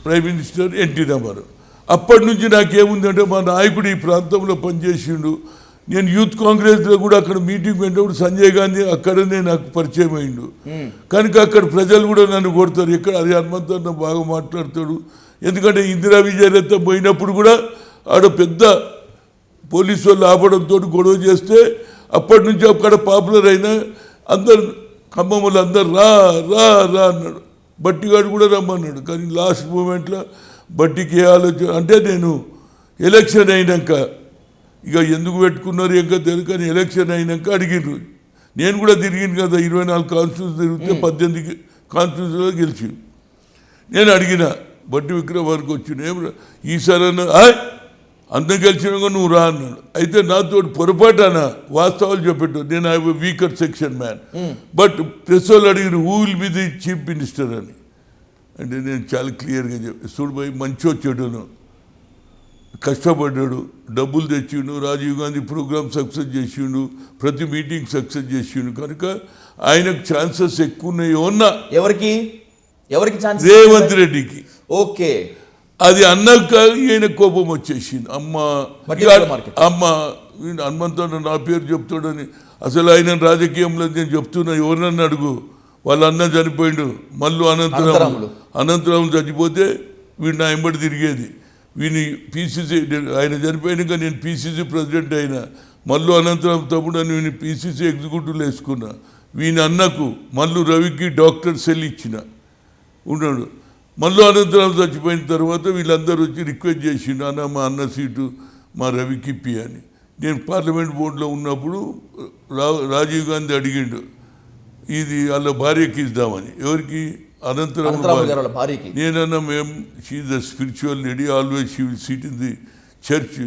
prime minister NT Rama Rao. అప్పటి నుంచి నాకేముందంటే మా నాయకుడు ఈ ప్రాంతంలో పనిచేసిండు. నేను యూత్ కాంగ్రెస్లో కూడా అక్కడ మీటింగ్ పెట్టినప్పుడు సంజయ్ గాంధీ అక్కడనే నాకు పరిచయం అయిండు. కనుక అక్కడ ప్రజలు కూడా నన్ను కొడతారు. ఎక్కడ అది హనుమంతన్న బాగా మాట్లాడతాడు. ఎందుకంటే ఇందిరా విజయరత్న పోయినప్పుడు కూడా ఆడ పెద్ద పోలీసు వాళ్ళు ఆపడంతో గొడవ చేస్తే అప్పటి నుంచి అక్కడ పాపులర్ అయినా అందరు ఖమ్మం వాళ్ళు అందరు రా రా రా అన్నాడు. బట్టిగాడు కూడా రమ్మన్నాడు. కానీ లాస్ట్ మూమెంట్లో బట్టికి ఏ ఆలోచన అంటే నేను ఎలక్షన్ అయినాక ఇక ఎందుకు పెట్టుకున్నారు ఇంకా తెలుసు. కానీ ఎలక్షన్ అయినాక అడిగిర్రు. నేను కూడా తిరిగింది కదా, 24 కాన్స్టిట్యూన్సీ తిరిగితే 18 కాన్స్టిట్యూన్సీలో గెలిచి. నేను అడిగిన బట్టి విక్రమ్ వరకు వచ్చిన ఏం ఈసారి అందరం గెలిచినాక నువ్వు రా అన్నాడు. అయితే నాతో పొరపాటున వాస్తవాలు చెప్పేట్టు నేను I weaker section man. But press వాళ్ళు అడిగిన who will be the chief minister అని. అంటే నేను చాలా క్లియర్గా చూడు పోయి మంచి చెడును కష్టపడ్డాడు, డబ్బులు తెచ్చిండు, రాజీవ్ గాంధీ ప్రోగ్రామ్ సక్సెస్ చేసిండు, ప్రతి మీటింగ్ సక్సెస్ చేసిండు. కనుక ఆయనకు ఛాన్సెస్ ఎక్కువ ఉన్నాయి. ఉన్నా ఎవరికి రేవంత్ రెడ్డికి. ఓకే, అది అన్నాక ఈయన కోపం వచ్చేసింది. అమ్మ హనుమంతుడు నా పేరు చెప్తాడని. అసలు ఆయన రాజకీయంలో నేను చెప్తున్నా, ఎవరినన్నా అడుగు, వాళ్ళ అన్న చనిపోయిండు, మళ్ళీ అనంతరాములు చచ్చిపోతే వీడు నా ఎంబడి తిరిగేది. వీని పీసీసీ ఆయన చనిపోయినాక నేను పీసీసీ ప్రెసిడెంట్ అయినా, మల్లు అనంతరం తమ్ముడు అని వీని పీసీసీ ఎగ్జిక్యూటివ్లో వేసుకున్నా. వీని అన్నకు మల్లు రవికి డాక్టర్ సెల్ ఇచ్చిన ఉన్నాడు. మల్లు అనంతరం చచ్చిపోయిన తర్వాత వీళ్ళందరూ వచ్చి రిక్వెస్ట్ చేసిండు, అన్న మా అన్న సీటు మా రవికి ఇప్పి అని. నేను పార్లమెంట్ బోర్డులో ఉన్నప్పుడు రాజీవ్ గాంధీ అడిగిండు ఇది వాళ్ళ భార్యకి ఇద్దామని. ఎవరికి? అనంతరం భార్యకి. నేనన్నా మేము she is the spiritual lady, always she will sit in the church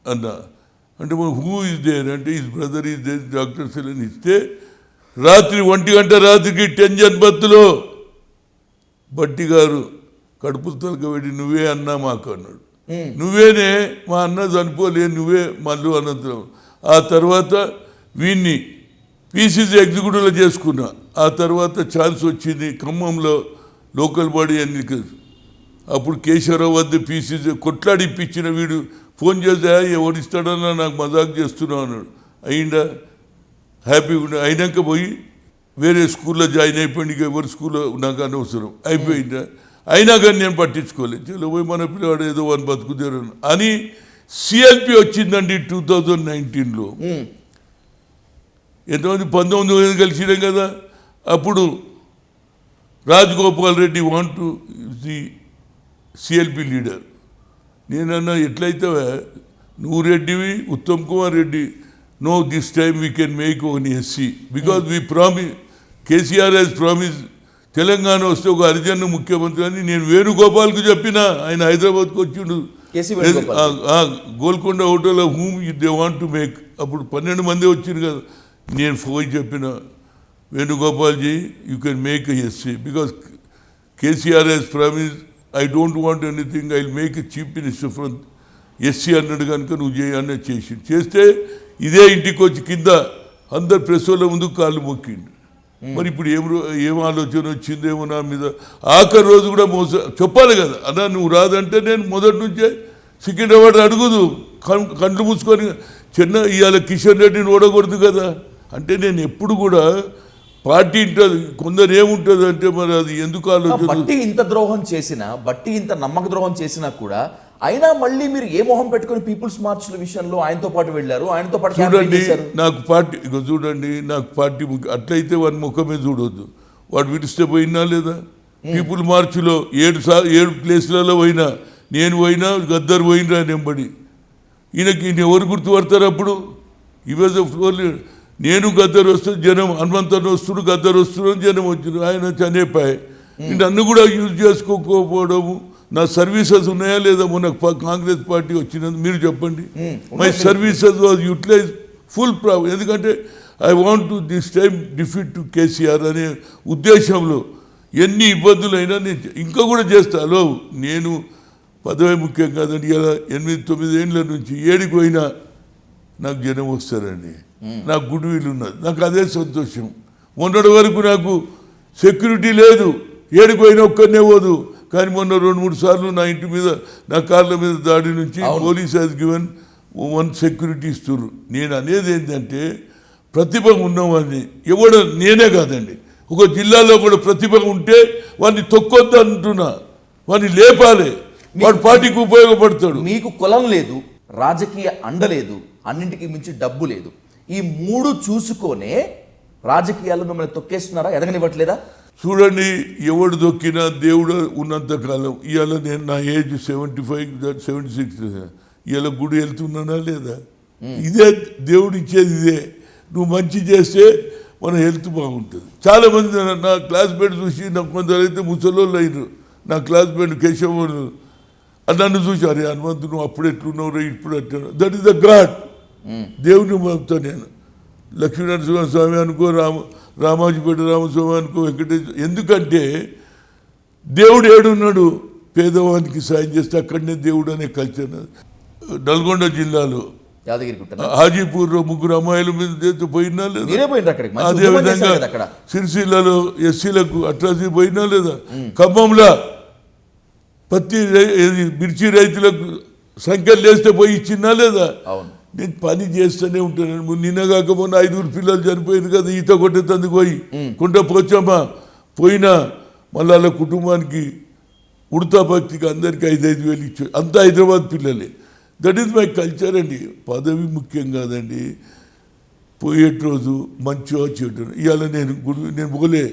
అన్నా. అంటే హూ ఇస్ దేర్ అంటే his brother is there doctor cell అని ఇస్తే రాత్రి 1 గంట రాత్రికి టెన్షన్ బత్తులో బట్టి గారు కడుపులు తొలగబెట్టి నువ్వే అన్నా మాకు అన్నాడు. నువ్వేనే మా అన్న చనిపోలే, నువ్వే మల్లు అనంతరం. ఆ తర్వాత వీన్ని పీసీసీ ఎగ్జిక్యూటివ్లో చేసుకున్నా. ఆ తర్వాత ఛాన్స్ వచ్చింది ఖమ్మంలో లోకల్ బాడీ ఎన్నిక. అప్పుడు కేశవరావు వద్ద పీసీసీ కొట్లాడి ఇప్పించిన వీడు ఫోన్ చేస్తే ఎవరిస్తాడన్నా నాకు మజాక్ చేస్తున్నావు అన్నాడు. అయిందా హ్యాపీగా ఉండే. అయినాక పోయి వేరే స్కూల్లో జాయిన్ అయిపోయింది. ఎవరి స్కూల్లో నాకు అనవసరం అయిపోయిందా. అయినా కానీ నేను పట్టించుకోలేదు. చలో పోయి మన పిల్లవాడు ఏదో అని బతుకుతారు అని సిఎల్పి వచ్చిందండి 2019లో. ఎంతమంది 19 కలిసినాం కదా. అప్పుడు Rajagopal Reddy want to the CLP leader. నేనన్నా ఎట్లయితే నువ్వు రెడ్డివి, Uttam Kumar Reddy, no this time we can make one SC because we promise, KCR has promise Telangana వస్తే ఒక హరిజన్ ముఖ్యమంత్రి అని నేను వేణుగోపాల్కు చెప్పిన. ఆయన హైదరాబాద్కి వచ్చిండు గోల్కొండ హోటల్లో whom they want to make. అప్పుడు 12 మంది వచ్చిండు కదా. నేను పోయి చెప్పిన వేణుగోపాల్జీ you can make SC because KCR has promise, I don't want anything, I will make a chief minister from SC అన్నాడు. కనుక నువ్వు చేయనే చేస్తే ఇదే ఇంటికి వచ్చి కింద అందరు ప్రెస్ వాళ్ళ ముందు కాళ్ళు మొక్కిండు. మరి ఇప్పుడు ఏం ఆలోచన వచ్చిందేమో నా మీద. ఆఖరి రోజు కూడా చెప్పాలి కదా అన్నా నువ్వు రాదంటే నేను మొదటి నుంచే సికింద్రాబాద్ అడుగుదు కంట్లు మూసుకొని ఇవాళ కిషన్ రెడ్డిని ఓడకూడదు కదా. అంటే నేను ఎప్పుడు కూడా పార్టీ ఉంటుంది, కొందరు ఏముంటుంది అంటే మరి అది ఎందుకు ఆలోచన. బట్టి ఇంత ద్రోహం చేసినా, బట్టి ఇంత నమ్మక ద్రోహం చేసినా కూడా అయినా మళ్ళీ మీరు ఏ మొహం పెట్టుకుని పీపుల్స్ మార్చ్ల విషయంలో ఆయనతో పాటు వెళ్ళారు, ఆయనతో పాటు చూడండి. నాకు పార్టీ చూడండి, నాకు పార్టీ అట్లయితే వాడి ముఖమే చూడొద్దు. వాడు విడిస్తే పోయినా లేదా. పీపుల్ మార్చ్లో 7 ప్లేస్లలో పోయినా, నేను పోయినా, గద్దరు పోయినరా నెంబడి. ఈయనకి ఎవరు గుర్తుపడతారు అప్పుడు? ఇవాళ ఫ్లోర్ నేను గద్దరు వస్తే జనం, హనుమంతను వస్తుడు గద్దరు వస్తున్నాడు జనం వచ్చింది. ఆయన చనిపోయి నన్ను కూడా యూజ్ చేసుకోకపోవడము. నా సర్వీసెస్ ఉన్నాయా లేదా? మొన్న కాంగ్రెస్ పార్టీ వచ్చినది మీరు చెప్పండి. My services was utilise full problem. ఎందుకంటే I want to this time defeat to KCR అనే ఉద్దేశంలో ఎన్ని ఇబ్బందులైనా నేను ఇంకా కూడా చేస్తాను. నేను పదవి ముఖ్యం కాదండి. ఇలా 8-9 ఏళ్ళ నుంచి ఏడికి పోయినా నాకు జనం వస్తారండి. నాకు గుడ్ విల్ ఉన్నది, నాకు అదే సంతోషం. మొన్నటి వరకు నాకు సెక్యూరిటీ లేదు, ఏడికి పోయినా ఒక్కరినే పోదు. కానీ మొన్న 2-3 సార్లు నా ఇంటి మీద, నా కార్ల మీద దాడి నుంచి పోలీస్ హ్యాస్ గివెన్ 1 సెక్యూరిటీ ఇస్తున్నారు. నేను అనేది ఏంటంటే ప్రతిభ ఉన్నవాడిని ఎవడ నేనే కాదండి, ఒక జిల్లాలో కూడా ప్రతిభ ఉంటే వాడిని తొక్కొద్దు అంటున్నా, వాడిని లేపాలి, వాడు పార్టీకి ఉపయోగపడతాడు. మీకు కులం లేదు, రాజకీయ అండ లేదు, అన్నింటికి మించి డబ్బు లేదు. ఈ 3 చూసుకొనే రాజకీయాల్లో మిమ్మల్ని తొక్కేస్తున్నారా, ఎదగనివ్వట్లేదా? చూడండి, ఎవడు దొక్కినా దేవుడు ఉన్నంతకాలం. ఇవాళ నేను నా ఏజ్ 75-76, ఇవాళ గుడి వెళ్తున్నానా లేదా? ఇదే దేవుడు ఇచ్చేది. ఇదే నువ్వు మంచి చేస్తే మన హెల్త్ బాగుంటుంది. చాలామంది నా క్లాస్మేట్ చూసి నాకు కొందరైతే ముసలోళ్ళు అయినారు. నా క్లాస్మేట్ కేశవ నన్ను చూసి, అరే హనుమంతు నువ్వు అప్పుడు ఎట్లున్నావు ఇప్పుడు అట్లా. That is the God. దేవుని పంపుతాను నేను. లక్ష్మీనరసింహ స్వామి అనుకో, రామాజీపేట రామస్వామి అనుకో, వెంకటేశ్వర. ఎందుకంటే దేవుడు ఏడున్నాడు, పేదవానికి సాయం చేస్తే అక్కడనే దేవుడు అనే కల్చర్. నల్గొండ జిల్లాలో హాజీపూర్లో 3 అమ్మాయిల మీద పోయినా లేదా? అదేవిధంగా సిరిసిల్లలో ఎస్సీలకు అట్రాసిటీ పోయినా లేదా? ఖమ్మంలో మిర్చి రైతులకు సంఖ్యలు లేస్తే పోయి ఇచ్చినా లేదా? నేను పని చేస్తూనే ఉంటాను. నిన్నగాక మొన్న 5 పిల్లలు చనిపోయింది కదా ఈత కొట్టేందుకు పోయి. కుంట పోచమ్మ పోయినా మళ్ళీ వాళ్ళ కుటుంబానికి ఉడతా భక్తికి అందరికీ 5,000 ఇచ్చు, అంతా హైదరాబాద్ పిల్లలే. దట్ ఈజ్ మై కల్చర్ అండి. పదవి ముఖ్యం కాదండి. పోయేటి రోజు మంచిగా చెడు. ఇవాళ నేను పోలే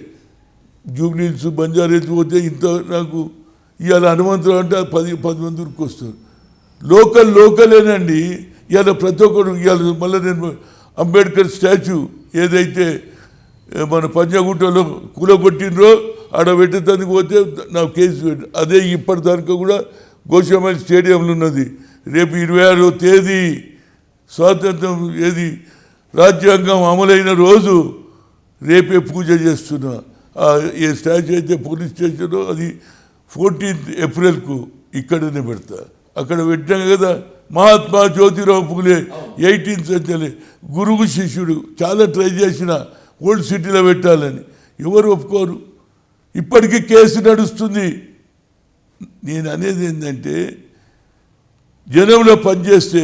జూబ్లీహిల్స్ బంజారాహిల్స్ పోతే ఇంత నాకు ఇవాళ హనుమంతరావు అంటే 10 మంది ఊరికి వస్తారు. లోకలేనండి. ఇవాళ ప్రతి ఒక్కరు ఇవాళ మళ్ళీ నేను అంబేద్కర్ స్టాచ్యూ ఏదైతే మన పంజాగుట్టలో కూలగొట్టినరో ఆడ పెట్టేందుకు పోతే నాకు కేసు పెట్టి అదే ఇప్పటిదాకా కూడా గోషామైల్ స్టేడియంలో ఉన్నది. రేపు 26వ తేదీ స్వాతంత్రం ఏది రాజ్యాంగం అమలైన రోజు రేపే పూజ చేస్తున్నా. ఏ స్టాచ్యూ అయితే పోలీస్ స్టేషన్లో అది 14th ఏప్రిల్కు ఇక్కడనే పెడతా. అక్కడ పెట్టాం కదా. మహాత్మా జ్యోతిరావు పూలే 18th సెంచరీ గురువు శిష్యుడు. చాలా ట్రై చేసిన ఓల్డ్ సిటీలో పెట్టాలని, ఎవరు ఒప్పుకోరు. ఇప్పటికీ కేసు నడుస్తుంది. నేను అనేది ఏంటంటే జనంలో పనిచేస్తే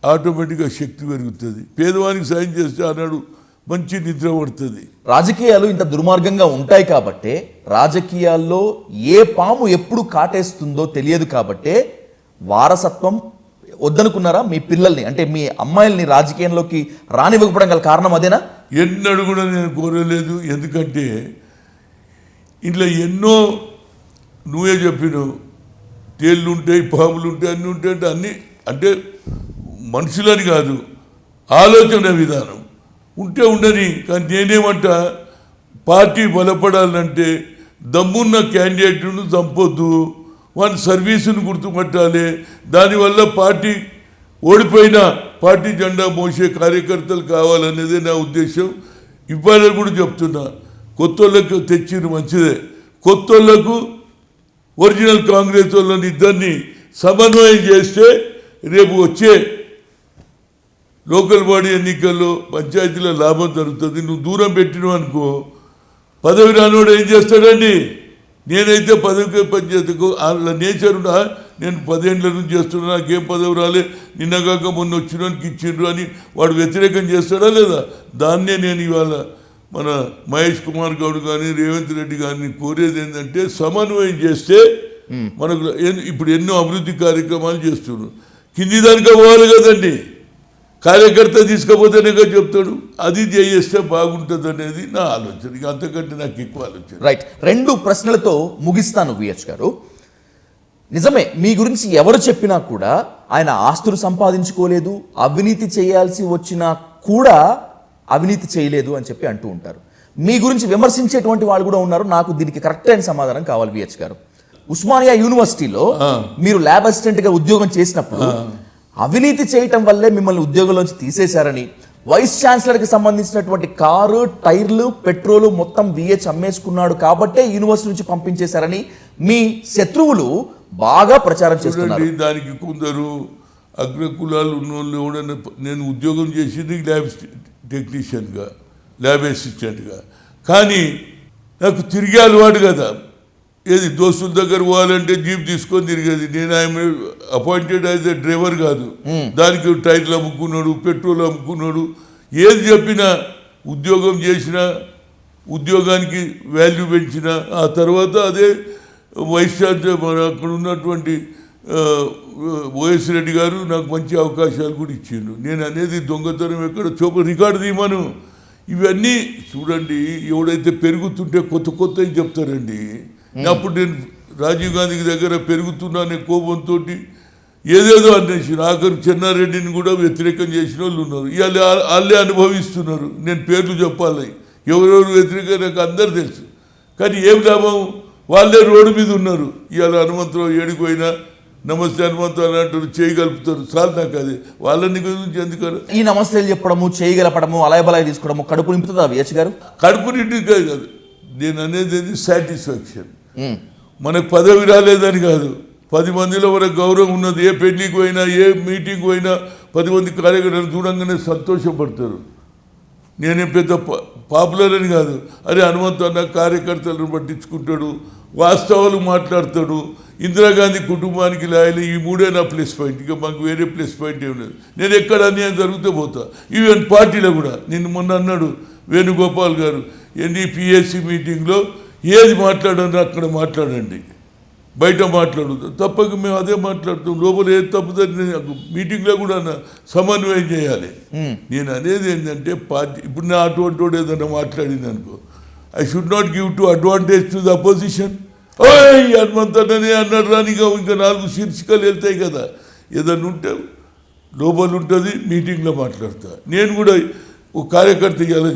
ఆటోమేటిక్గా శక్తి పెరుగుతుంది. పేదవానికి సాయం చేస్తే అన్నాడు మంచి నిద్ర పడుతుంది. రాజకీయాలు ఇంత దుర్మార్గంగా ఉంటాయి కాబట్టే, రాజకీయాల్లో ఏ పాము ఎప్పుడు కాటేస్తుందో తెలియదు కాబట్టే వారసత్వం వద్దనుకున్నారా మీ పిల్లల్ని, అంటే మీ అమ్మాయిల్ని రాజకీయంలోకి రానివ్వకపోవడం గల కారణం అదేనా? ఎన్నడూ కూడా నేను కోరలేదు. ఎందుకంటే ఇంట్లో ఎన్నో నువ్వే చెప్పినావు, తేళ్ళు ఉంటాయి, పాములు ఉంటాయి, అన్నీ ఉంటాయి. అంటే అన్నీ అంటే మనుషులని కాదు, ఆలోచన విధానం ఉంటే ఉండని. కానీ నేనేమంటా, పార్టీ బలపడాలంటే దమ్మున్న క్యాండిడేట్ను చంపొద్దు, వాని సర్వీసును గుర్తుపట్టాలి. దానివల్ల పార్టీ ఓడిపోయినా పార్టీ జెండా మోసే కార్యకర్తలు కావాలనేదే నా ఉద్దేశం. ఇవాళ కూడా చెప్తున్నా, కొత్త వాళ్ళకు తెచ్చిరు మంచిదే. కొత్త వాళ్ళకు ఒరిజినల్ కాంగ్రెస్ వాళ్ళని ఇద్దరిని సమన్వయం చేస్తే రేపు వచ్చే లోకల్ బాడీ ఎన్నికల్లో పంచాయతీలో లాభం జరుగుతుంది. నువ్వు దూరం పెట్టినావు అనుకో, పదవి రానివాడు ఏం చేస్తాడండి? నేనైతే పదవికి పనిచేతకు వాళ్ళ నేచర్ ఉన్నా, నేను 10 ఏళ్ళ నుంచి చేస్తున్నా, నాకేం పదవి రాలే, నిన్నగాక మొన్న వచ్చినానికి ఇచ్చిండ్రు అని వాడు వ్యతిరేకం చేస్తాడా లేదా? దాన్నే నేను ఇవాళ మన మహేష్ కుమార్ గౌడ్ కానీ రేవంత్ రెడ్డి గారిని కోరేది ఏంటంటే సమన్వయం చేస్తే మనకు ఇప్పుడు ఎన్నో అభివృద్ధి కార్యక్రమాలు చేస్తున్నారు. కింది దానికా పోవాలి కదండి. కార్యకర్త తీసుకపోతేనే చెప్తాడు, అది చేస్తే బాగుంటుంది అనేది నా ఆలోచన. ఇక అంతకంటే నాకు ఎక్కువ ఆలోచన. రైట్, 2 ప్రశ్నలతో ముగిస్తాను విహెచ్ గారు. నిజమే, మీ గురించి ఎవరు చెప్పినా కూడా ఆయన ఆస్తులు సంపాదించుకోలేదు, అవినీతి చేయాల్సి వచ్చినా కూడా అవినీతి చేయలేదు అని చెప్పి అంటూ ఉంటారు. మీ గురించి విమర్శించేటువంటి వాళ్ళు కూడా ఉన్నారు. నాకు దీనికి కరెక్ట్ అయిన సమాధానం కావాలి విహెచ్ గారు. ఉస్మానియా యూనివర్సిటీలో మీరు ల్యాబ్ అసిస్టెంట్గా ఉద్యోగం చేసినప్పుడు అవినీతి చేయటం వల్లే మిమ్మల్ని ఉద్యోగంలోంచి తీసేశారని, వైస్ ఛాన్సలర్కి సంబంధించినటువంటి కారు, టైర్లు, పెట్రోలు మొత్తం విహెచ్ అమ్మేసుకున్నాడు కాబట్టే యూనివర్సిటీ నుంచి పంపించేశారని మీ శత్రువులు బాగా ప్రచారం చేస్తున్నారు. దానికి కొందరు అగ్రకులాలు ఉన్నోళ్ళు కూడా నేను ఉద్యోగం చేసింది ల్యాబ్ టెక్నీషియన్గా, ల్యాబ్ అసిస్టెంట్గా. కానీ నాకు తిరిగే అలవాటు కదా. ఏది దోస్తుల దగ్గర పోవాలంటే జీప్ తీసుకొని తిరిగేది. నేను ఆయన అపాయింటెడ్ యాజ్ ఎ డ్రైవర్ కాదు. దానికి టైర్లు అమ్ముకున్నాడు, పెట్రోల్ అమ్ముకున్నాడు. ఏది చెప్పినా ఉద్యోగం చేసినా, ఉద్యోగానికి వాల్యూ పెంచిన ఆ తర్వాత అదే వైస్ ఛాన్సలర్ అక్కడ ఉన్నటువంటి ఓఎస్ రెడ్డి గారు నాకు మంచి అవకాశాలు కూడా ఇచ్చిండు. నేను అనేది దొంగతనం ఎక్కడ రికార్డు తీయమను. ఇవన్నీ చూడండి, ఎవడైతే పెరుగుతుంటే కొత్త చెప్తారండి. అప్పుడు నేను రాజీవ్ గాంధీ దగ్గర పెరుగుతున్నానే కోపంతో ఏదేదో అన్వేషణ, ఆఖరు చెన్నారెడ్డిని కూడా వ్యతిరేకం చేసిన వాళ్ళు ఉన్నారు. ఇవాళ వాళ్ళే అనుభవిస్తున్నారు. నేను పేర్లు చెప్పాలి, ఎవరెవరు వ్యతిరేకం నాకు అందరు తెలుసు. కానీ ఏం లాభం? వాళ్ళే రోడ్డు మీద ఉన్నారు. ఇవాళ హనుమంతరావు ఏడిపోయినా నమస్తే హనుమంతు అని అంటారు, చేయగలుపుతారు. చాలు నాకు అది. వాళ్ళని గురించి ఎందుకని ఈ నమస్తేలు చెప్పడము, చేయగలపడము, అలాయబలాయి తీసుకోవడము కడుపు నింపుతుందా విహెచ్ గారు? కడుపు నిండి కాదు. నేను అనేది సాటిస్ఫాక్షన్. మనకు పదవి రాలేదని కాదు, 10 మందిలో వరకు గౌరవం ఉన్నది. ఏ పెళ్లికి పోయినా, ఏ మీటింగ్ పోయినా 10 మంది కార్యకర్తలు చూడంగానే సంతోషపడతారు. నేనేం పెద్ద పాపులర్ అని కాదు. అరే హనుమంతు అన్న కార్యకర్తలను పట్టించుకుంటాడు, వాస్తవాలు మాట్లాడతాడు. ఇందిరాగాంధీ కుటుంబానికి లాయలు, ఈ 3 నా ప్లస్ పాయింట్. ఇక మాకు వేరే ప్లస్ పాయింట్ ఏమి లేదు. నేను ఎక్కడ అన్యాయం జరిగితే పోతా. ఈవెన్ పార్టీలో కూడా నిన్ను మొన్న అన్నాడు వేణుగోపాల్ గారు, ఎన్డీపీఎస్సీ మీటింగ్లో ఏది మాట్లాడాలో అక్కడ మాట్లాడండి. బయట మాట్లాడుతాం, తప్పక మేము అదే మాట్లాడుతాం. లోపల ఏది తప్పుదని మీటింగ్లో కూడా సమన్వయం చేయాలి. నేను అనేది ఏంటంటే పార్టీ ఇప్పుడు నా అటువంటి వాడు ఏదైనా మాట్లాడింది అనుకో, I should not give to advantage to the opposition. హనుమంతనే అన్నాడు రానిగా ఇంకా 4 శీర్షికలు వెళ్తాయి కదా. ఏదన్నా ఉంటే లోపల ఉంటుంది, మీటింగ్లో మాట్లాడతా. నేను కూడా ఒక కార్యకర్త ఇవాళ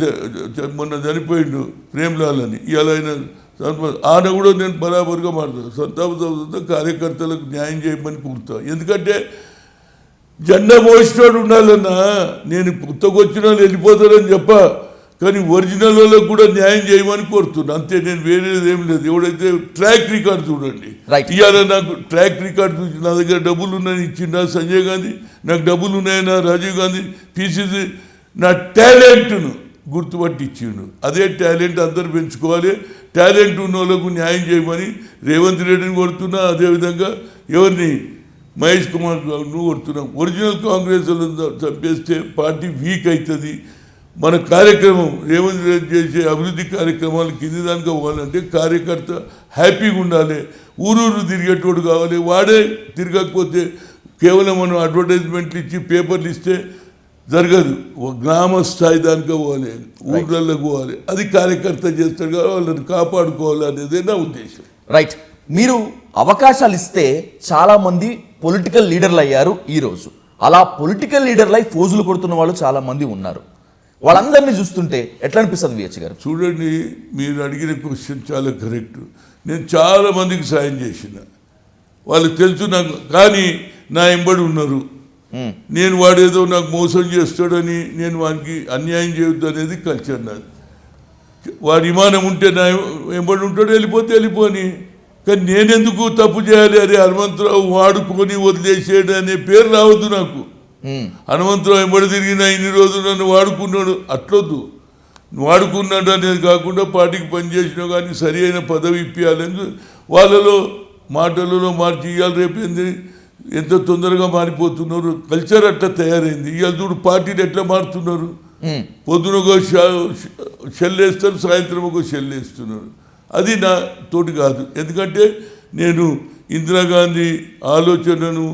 మొన్న చనిపోయిండు ప్రేమ్లాల్ అని, ఇవాళ ఆయన కూడా నేను బరాబరుగా మాట్లాడతాను. సంతాపంతో కార్యకర్తలకు న్యాయం చేయమని కోరుతా. ఎందుకంటే జెండా మోసినోడు ఉండాలన్నా, నేను పుత్తకొచ్చిన వాళ్ళు వెళ్ళిపోతారని చెప్ప, కానీ ఒరిజినల్ వాళ్ళకు కూడా న్యాయం చేయమని కోరుతున్నా అంతే. నేను వేరేది ఏం లేదు. ఎవడైతే ట్రాక్ రికార్డ్ చూడండి, ఇవాళ నాకు ట్రాక్ రికార్డ్ చూసి నా దగ్గర డబ్బులు ఉన్నాయని ఇచ్చిండా సంజయ్ గాంధీ, నాకు డబ్బులు ఉన్నాయన్నా రాజీవ్ గాంధీ, పిసిసి నా టాలెంట్ను గుర్తుపట్టి ఇచ్చిండు. అదే టాలెంట్ అందరు పెంచుకోవాలి. టాలెంట్ ఉన్న వాళ్ళకు న్యాయం చేయమని రేవంత్ రెడ్డిని కొడుతున్నా. అదేవిధంగా ఎవరిని మహేష్ కుమార్ గౌడ్ను కొడుతున్నాం. ఒరిజినల్ కాంగ్రెస్ చంపేస్తే పార్టీ వీక్ అవుతుంది. మన కార్యక్రమం రేవంత్ రెడ్డి చేసే అభివృద్ధి కార్యక్రమాలు కింది దానికి అవ్వాలంటే కార్యకర్త హ్యాపీగా ఉండాలి. ఊరూరు తిరిగేటోడు కావాలి. వాడే తిరగకపోతే కేవలం మనం అడ్వర్టైజ్మెంట్లు ఇచ్చి పేపర్లు ఇస్తే జరగదు. గ్రామ స్థాయి దానికి పోవాలి, ఊర్లలో పోవాలి. అది కార్యకర్త చేస్తాడు కదా, వాళ్ళని కాపాడుకోవాలి అనేదే నా ఉద్దేశం. రైట్. మీరు అవకాశాలు ఇస్తే చాలా మంది పొలిటికల్ లీడర్లు అయ్యారు ఈరోజు. అలా పొలిటికల్ లీడర్లై ఫోజులు కొడుతున్న వాళ్ళు చాలా మంది ఉన్నారు. వాళ్ళందరినీ చూస్తుంటే ఎట్లా అనిపిస్తుంది విహెచ్ గారు? చూడండి, మీరు అడిగిన క్వశ్చన్ చాలా కరెక్ట్. నేను చాలా మందికి సాయం చేసిన, వాళ్ళకి తెలుసు నాకు. కానీ నా ఎంబడి ఉన్నారు. నేను వాడేదో నాకు మోసం చేస్తాడని నేను వానికి అన్యాయం చేయొద్దు అనేది కల్చర్ నాది. వాడి విమానం ఉంటే నా ఎంబడి ఉంటాడు, వెళ్ళిపోని. కానీ నేనెందుకు తప్పు చేయాలి? అరే హనుమంతరావు వాడుకొని వదిలేసాడు అనే పేరు రావద్దు నాకు. హనుమంతరావు ఎంబడి తిరిగినా ఇన్ని రోజులు నన్ను వాడుకున్నాడు, అట్లొద్దు. వాడుకున్నాడు అనేది కాకుండా పార్టీకి పనిచేసినా కానీ సరి అయిన పదవి ఇప్పించాలని వాళ్ళలో మాటలలో మార్చి ఇవ్వాలి. రేపు ఎంత తొందరగా మారిపోతున్నారు. కల్చర్ అట్లా తయారైంది. ఇవాళ చూడు పార్టీలు ఎట్లా మారుతున్నారు. పొద్దున ఒక షెల్ వేస్తారు, సాయంత్రం ఒక షెల్ వేస్తున్నారు. అది నా తోటి కాదు. ఎందుకంటే నేను ఇందిరాగాంధీ ఆలోచనను,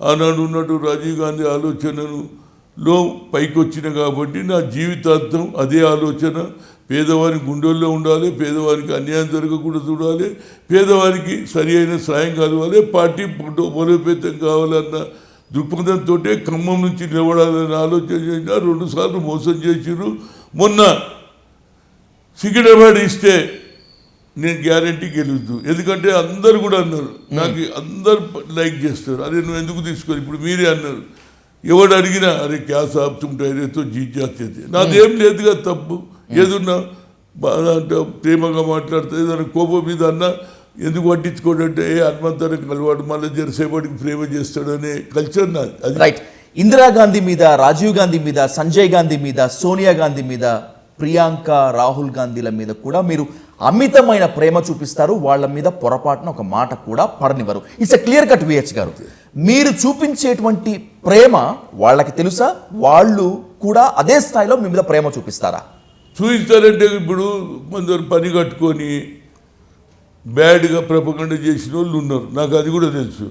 ఆనాడు ఉన్నట్టు రాజీవ్ గాంధీ ఆలోచనలో పైకి వచ్చిన కాబట్టి నా జీవితాంతం అదే ఆలోచన. పేదవారికి గుండెల్లో ఉండాలి, పేదవారికి అన్యాయం జరగకుండా చూడాలి, పేదవారికి సరి అయిన సాయం కలవాలి, పార్టీ బలోపేతం కావాలన్న దృక్పథంతో ఖమ్మం నుంచి నిలబడాలని ఆలోచన చేసిన. 2 సార్లు మోసం చేసిరు. మొన్న సికింద్రాబాద్ ఇస్తే నేను గ్యారంటీ గెలుద్దు. ఎందుకంటే అందరు కూడా అన్నారు, నాకు అందరు లైక్ చేస్తారు. అరే నువ్వు ఎందుకు తీసుకోరు? ఇప్పుడు మీరే అన్నారు, ఎవడు అడిగినా అరే క్యా సాబ్ తుమ్ టైరేతో జీత్ జాతే. నాదేం లేదుగా తప్పు. ఏదున్నా బాగా అంటే ప్రేమగా మాట్లాడితే, ఏదైనా కోపం మీద అన్నా ఎందుకు పట్టించుకోడంటే హనుమంతానికి అలవాటు, మళ్ళీ జరసేపటికి ప్రేమ చేస్తాడనే కల్చర్ నాది. అది రైట్. ఇందిరాగాంధీ మీద, రాజీవ్ గాంధీ మీద, సంజయ్ గాంధీ మీద, సోనియా గాంధీ మీద, ప్రియాంక, రాహుల్ గాంధీల మీద కూడా మీరు అమితమైన ప్రేమ చూపిస్తారు. వాళ్ళ మీద పొరపాటున ఒక మాట కూడా పడనివ్వరు. It's a clear cut VH గారు. మీరు చూపించేటువంటి ప్రేమ వాళ్ళకి తెలుసా? వాళ్ళు కూడా అదే స్థాయిలో మీ మీద ప్రేమ చూపిస్తారా? చూపిస్తారంటే ఇప్పుడు కొందరు పని కట్టుకొని బ్యాడ్గా ప్రపగండ చేసిన వాళ్ళు ఉన్నారు. నాకు అది కూడా తెలుసు.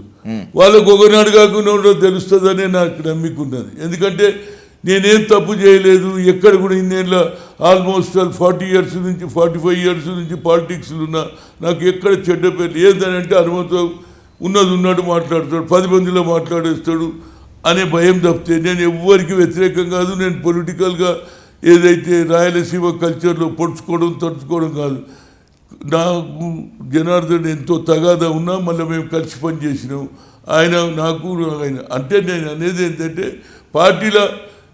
వాళ్ళకు ఒకనాడు కాకుండా తెలుస్తుందనే నాకు నమ్మిక ఉన్నది. ఎందుకంటే నేనేం తప్పు చేయలేదు. ఎక్కడ కూడా ఇన్నేళ్ళ ఆల్మోస్ట్ 40 years నుంచి 45 years నుంచి పాలిటిక్స్లో ఉన్నా. నాకు ఎక్కడ చెడ్డ పేర్లు ఏంటని అంటే హనుమంతరావు ఉన్నది ఉన్నట్టు మాట్లాడతాడు, 10 మందిలో మాట్లాడేస్తాడు అనే భయం తప్పితే నేను ఎవ్వరికి వ్యతిరేకం కాదు. నేను పొలిటికల్గా ఏదైతే రాయలసీమ కల్చర్లో పొడుచుకోవడం తడుచుకోవడం కాదు. నాకు జనార్దన్ ఎంతో తగాదా ఉన్నా మళ్ళీ మేము కలిసి పని చేసినాం. ఆయన నాకు ఆయన అంటే నేను అనేది ఏంటంటే పార్టీలో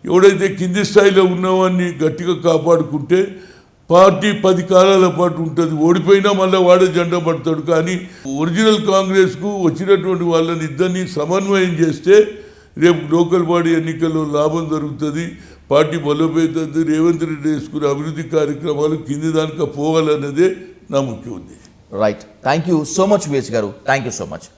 ఎవడైతే కింది స్థాయిలో ఉన్నవాడిని గట్టిగా కాపాడుకుంటే పార్టీ 10 కాలాల పాటు ఉంటుంది. ఓడిపోయినా మళ్ళీ వాడే జెండా పడతాడు. కానీ ఒరిజినల్ కాంగ్రెస్కు వచ్చినటువంటి వాళ్ళని ఇద్దరిని సమన్వయం చేస్తే రేపు లోకల్ బాడీ ఎన్నికల్లో లాభం జరుగుతుంది, పార్టీ బలోపేతం. రేవంత్ రెడ్డి వేసుకునే అభివృద్ధి కార్యక్రమాలు కింది దానిక పోవాలన్నదే నా ముఖ్య ఉద్దేశం. Right. Thank you so much VH గారు. Thank you so much.